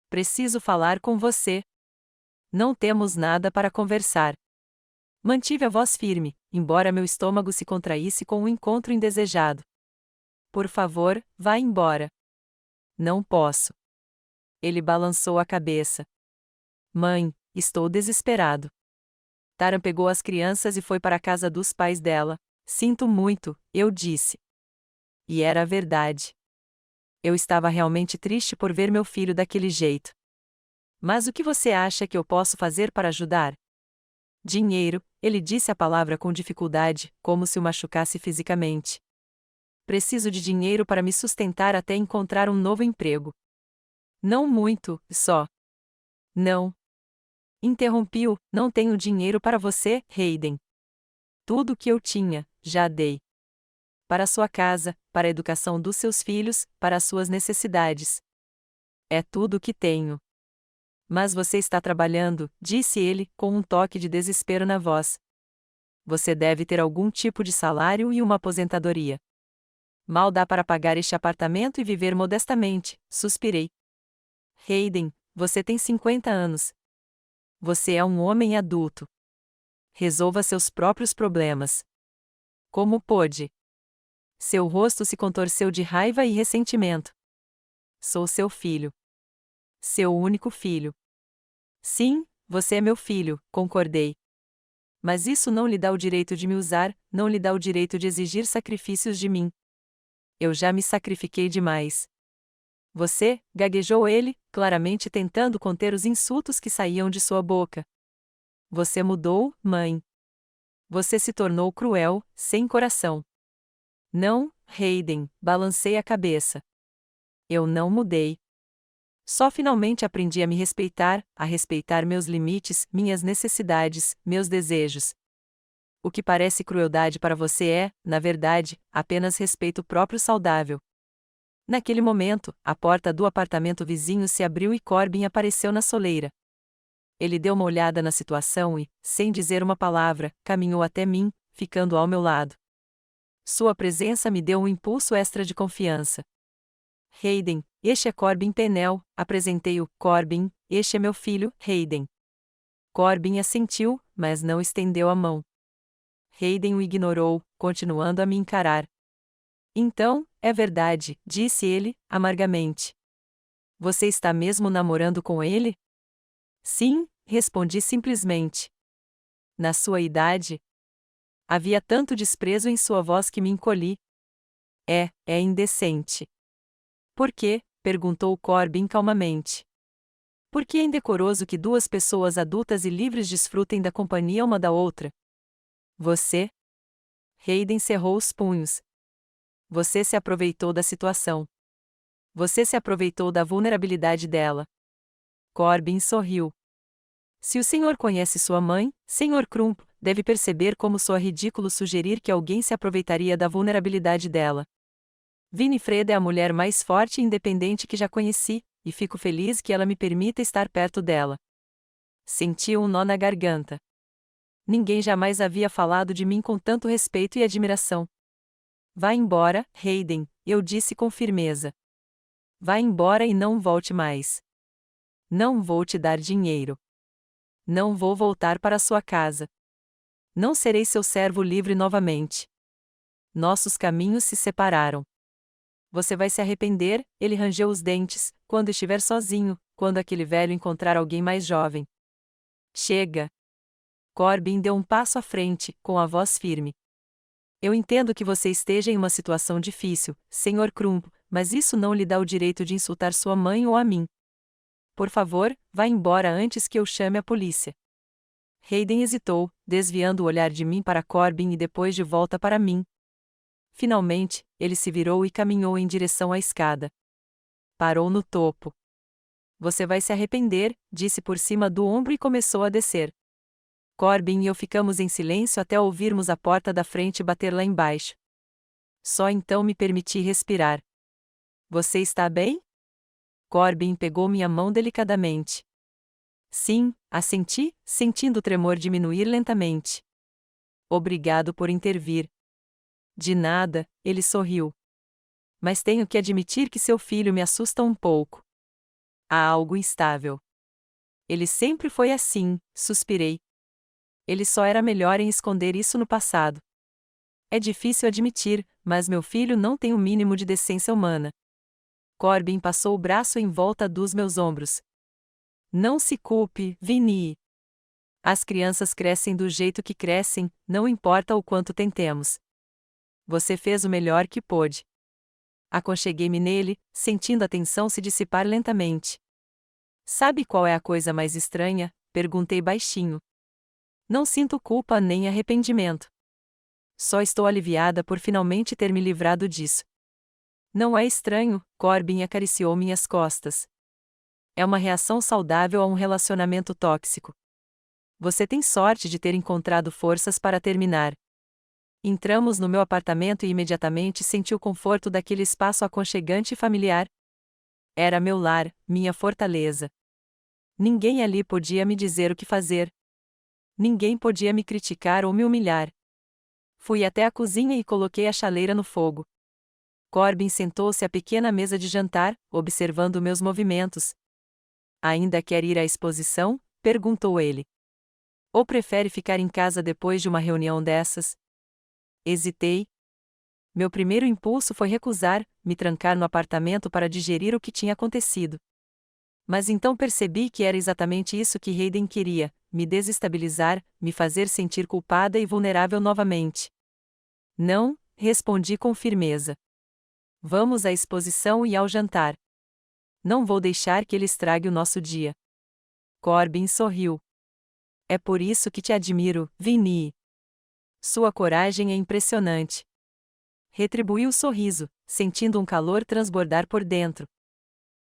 Speaker 1: Preciso falar com você. Não temos nada para conversar. Mantive a voz firme, embora meu estômago se contraísse com um encontro indesejado. Por favor, vá embora. Não posso. Ele balançou a cabeça. Mãe, estou desesperado. Taran pegou as crianças e foi para a casa dos pais dela. Sinto muito, eu disse. E era a verdade. Eu estava realmente triste por ver meu filho daquele jeito. Mas o que você acha que eu posso fazer para ajudar? Dinheiro, ele disse a palavra com dificuldade, como se o machucasse fisicamente. Preciso de dinheiro para me sustentar até encontrar um novo emprego. Não muito, só. Não. Interrompi-o, não tenho dinheiro para você, Hayden. Tudo o que eu tinha, já dei. Para sua casa, para a educação dos seus filhos, para as suas necessidades. É tudo o que tenho. Mas você está trabalhando, disse ele, com um toque de desespero na voz. Você deve ter algum tipo de salário e uma aposentadoria. Mal dá para pagar este apartamento e viver modestamente, suspirei. Hayden, você tem 50 anos. Você é um homem adulto. Resolva seus próprios problemas. Como pôde? Seu rosto se contorceu de raiva e ressentimento. Sou seu filho. Seu único filho. Sim, você é meu filho, concordei. Mas isso não lhe dá o direito de me usar, não lhe dá o direito de exigir sacrifícios de mim. Eu já me sacrifiquei demais. Você, gaguejou ele, claramente tentando conter os insultos que saíam de sua boca. Você mudou, mãe. Você se tornou cruel, sem coração. Não, Hayden, balancei a cabeça. Eu não mudei. Só finalmente aprendi a me respeitar, a respeitar meus limites, minhas necessidades, meus desejos. O que parece crueldade para você é, na verdade, apenas respeito próprio saudável. Naquele momento, a porta do apartamento vizinho se abriu e Corbin apareceu na soleira. Ele deu uma olhada na situação e, sem dizer uma palavra, caminhou até mim, ficando ao meu lado. Sua presença me deu um impulso extra de confiança. Hayden, este é Corbin Pennell, apresentei-o. Corbin, este é meu filho, Hayden. Corbin assentiu, mas não estendeu a mão. Hayden o ignorou, continuando a me encarar. Então, é verdade, disse ele, amargamente. Você está mesmo namorando com ele? Sim, respondi simplesmente. Na sua idade? Havia tanto desprezo em sua voz que me encolhi. É indecente. Por quê? Perguntou Corbin calmamente. Por que é indecoroso que duas pessoas adultas e livres desfrutem da companhia uma da outra? Você? Hayden cerrou os punhos. Você se aproveitou da situação. Você se aproveitou da vulnerabilidade dela. Corbin sorriu. Se o senhor conhece sua mãe, Sr. Crump, deve perceber como soa ridículo sugerir que alguém se aproveitaria da vulnerabilidade dela. Winifred é a mulher mais forte e independente que já conheci, e fico feliz que ela me permita estar perto dela. Senti um nó na garganta. Ninguém jamais havia falado de mim com tanto respeito e admiração. Vá embora, Hayden, eu disse com firmeza. Vá embora e não volte mais. Não vou te dar dinheiro. Não vou voltar para sua casa. Não serei seu servo livre novamente. Nossos caminhos se separaram. Você vai se arrepender, ele rangeu os dentes, quando estiver sozinho, quando aquele velho encontrar alguém mais jovem. Chega! Corbin deu um passo à frente, com a voz firme. Eu entendo que você esteja em uma situação difícil, Sr. Crump, mas isso não lhe dá o direito de insultar sua mãe ou a mim. Por favor, vá embora antes que eu chame a polícia. Hayden hesitou, desviando o olhar de mim para Corbin e depois de volta para mim. Finalmente, ele se virou e caminhou em direção à escada. Parou no topo. Você vai se arrepender, disse por cima do ombro e começou a descer. Corbin e eu ficamos em silêncio até ouvirmos a porta da frente bater lá embaixo. Só então me permiti respirar. Você está bem? Corbin pegou minha mão delicadamente. Sim, assenti, sentindo o tremor diminuir lentamente. Obrigado por intervir. De nada, ele sorriu. Mas tenho que admitir que seu filho me assusta um pouco. Há algo instável. Ele sempre foi assim, suspirei. Ele só era melhor em esconder isso no passado. É difícil admitir, mas meu filho não tem o mínimo de decência humana. Corbin passou o braço em volta dos meus ombros. Não se culpe, Vinnie. As crianças crescem do jeito que crescem, não importa o quanto tentemos. Você fez o melhor que pôde. Aconcheguei-me nele, sentindo a tensão se dissipar lentamente. Sabe qual é a coisa mais estranha? Perguntei baixinho. Não sinto culpa nem arrependimento. Só estou aliviada por finalmente ter me livrado disso. Não é estranho, Corbin acariciou minhas costas. É uma reação saudável a um relacionamento tóxico. Você tem sorte de ter encontrado forças para terminar. Entramos no meu apartamento e imediatamente senti o conforto daquele espaço aconchegante e familiar. Era meu lar, minha fortaleza. Ninguém ali podia me dizer o que fazer. Ninguém podia me criticar ou me humilhar. Fui até a cozinha e coloquei a chaleira no fogo. Corbin sentou-se à pequena mesa de jantar, observando meus movimentos. Ainda quer ir à exposição? Perguntou ele. Ou prefere ficar em casa depois de uma reunião dessas? Hesitei. Meu primeiro impulso foi recusar, me trancar no apartamento para digerir o que tinha acontecido. Mas então percebi que era exatamente isso que Hayden queria: me desestabilizar, me fazer sentir culpada e vulnerável novamente. Não, respondi com firmeza. Vamos à exposição e ao jantar. Não vou deixar que ele estrague o nosso dia. Corbin sorriu. É por isso que te admiro, Vinnie. Sua coragem é impressionante. Retribuiu o sorriso, sentindo um calor transbordar por dentro.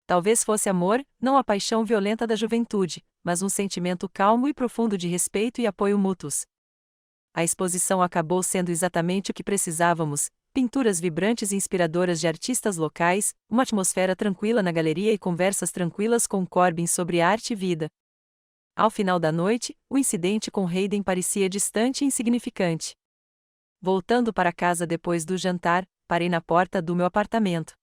Speaker 1: Talvez fosse amor, não a paixão violenta da juventude, mas um sentimento calmo e profundo de respeito e apoio mútuos. A exposição acabou sendo exatamente o que precisávamos: pinturas vibrantes e inspiradoras de artistas locais, uma atmosfera tranquila na galeria e conversas tranquilas com Corbin sobre arte e vida. Ao final da noite, o incidente com Hayden parecia distante e insignificante. Voltando para casa depois do jantar, parei na porta do meu apartamento.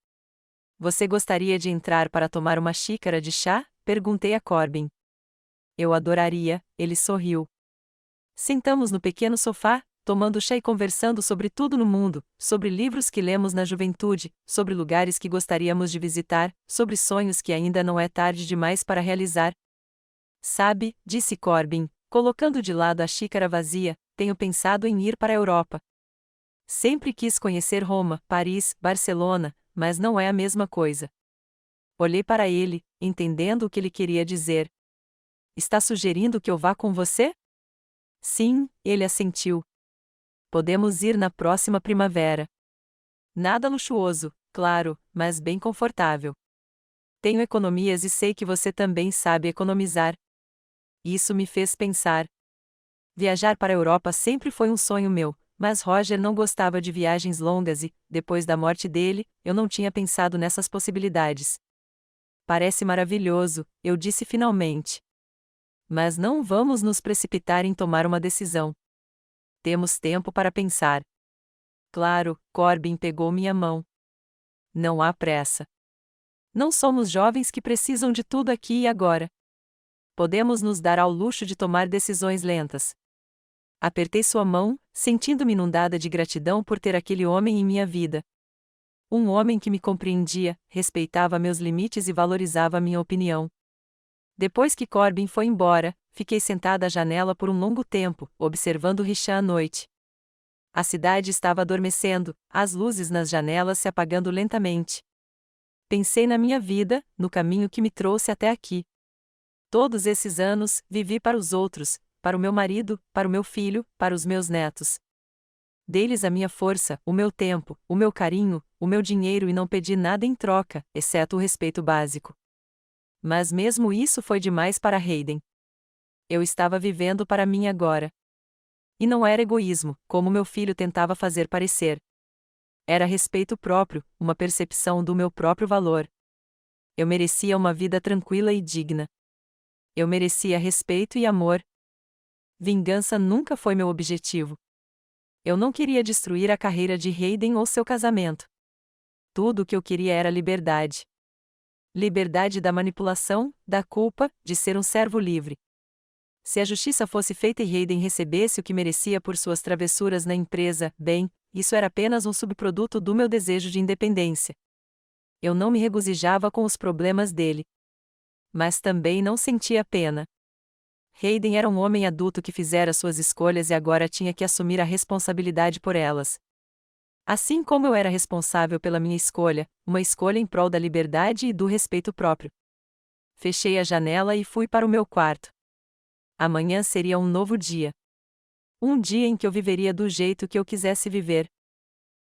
Speaker 1: Você gostaria de entrar para tomar uma xícara de chá? Perguntei a Corbin. Eu adoraria, ele sorriu. Sentamos no pequeno sofá, tomando chá e conversando sobre tudo no mundo, sobre livros que lemos na juventude, sobre lugares que gostaríamos de visitar, sobre sonhos que ainda não é tarde demais para realizar. Sabe, disse Corbin, colocando de lado a xícara vazia, tenho pensado em ir para a Europa. Sempre quis conhecer Roma, Paris, Barcelona, mas não é a mesma coisa. Olhei para ele, entendendo o que ele queria dizer. Está sugerindo que eu vá com você? Sim, ele assentiu. Podemos ir na próxima primavera. Nada luxuoso, claro, mas bem confortável. Tenho economias e sei que você também sabe economizar. Isso me fez pensar. Viajar para a Europa sempre foi um sonho meu, mas Roger não gostava de viagens longas e, depois da morte dele, eu não tinha pensado nessas possibilidades. Parece maravilhoso, eu disse finalmente. Mas não vamos nos precipitar em tomar uma decisão. Temos tempo para pensar. Claro, Corbin pegou minha mão. Não há pressa. Não somos jovens que precisam de tudo aqui e agora. Podemos nos dar ao luxo de tomar decisões lentas. Apertei sua mão, sentindo-me inundada de gratidão por ter aquele homem em minha vida. Um homem que me compreendia, respeitava meus limites e valorizava minha opinião. Depois que Corbin foi embora, fiquei sentada à janela por um longo tempo, observando Richard à noite. A cidade estava adormecendo, as luzes nas janelas se apagando lentamente. Pensei na minha vida, no caminho que me trouxe até aqui. Todos esses anos, vivi para os outros, para o meu marido, para o meu filho, para os meus netos. Dei-lhes a minha força, o meu tempo, o meu carinho, o meu dinheiro e não pedi nada em troca, exceto o respeito básico. Mas mesmo isso foi demais para Hayden. Eu estava vivendo para mim agora. E não era egoísmo, como meu filho tentava fazer parecer. Era respeito próprio, uma percepção do meu próprio valor. Eu merecia uma vida tranquila e digna. Eu merecia respeito e amor. Vingança nunca foi meu objetivo. Eu não queria destruir a carreira de Hayden ou seu casamento. Tudo o que eu queria era liberdade. Liberdade da manipulação, da culpa, de ser um servo livre. Se a justiça fosse feita e Hayden recebesse o que merecia por suas travessuras na empresa, bem, isso era apenas um subproduto do meu desejo de independência. Eu não me regozijava com os problemas dele. Mas também não sentia pena. Hayden era um homem adulto que fizera suas escolhas e agora tinha que assumir a responsabilidade por elas. Assim como eu era responsável pela minha escolha, uma escolha em prol da liberdade e do respeito próprio. Fechei a janela e fui para o meu quarto. Amanhã seria um novo dia. Um dia em que eu viveria do jeito que eu quisesse viver.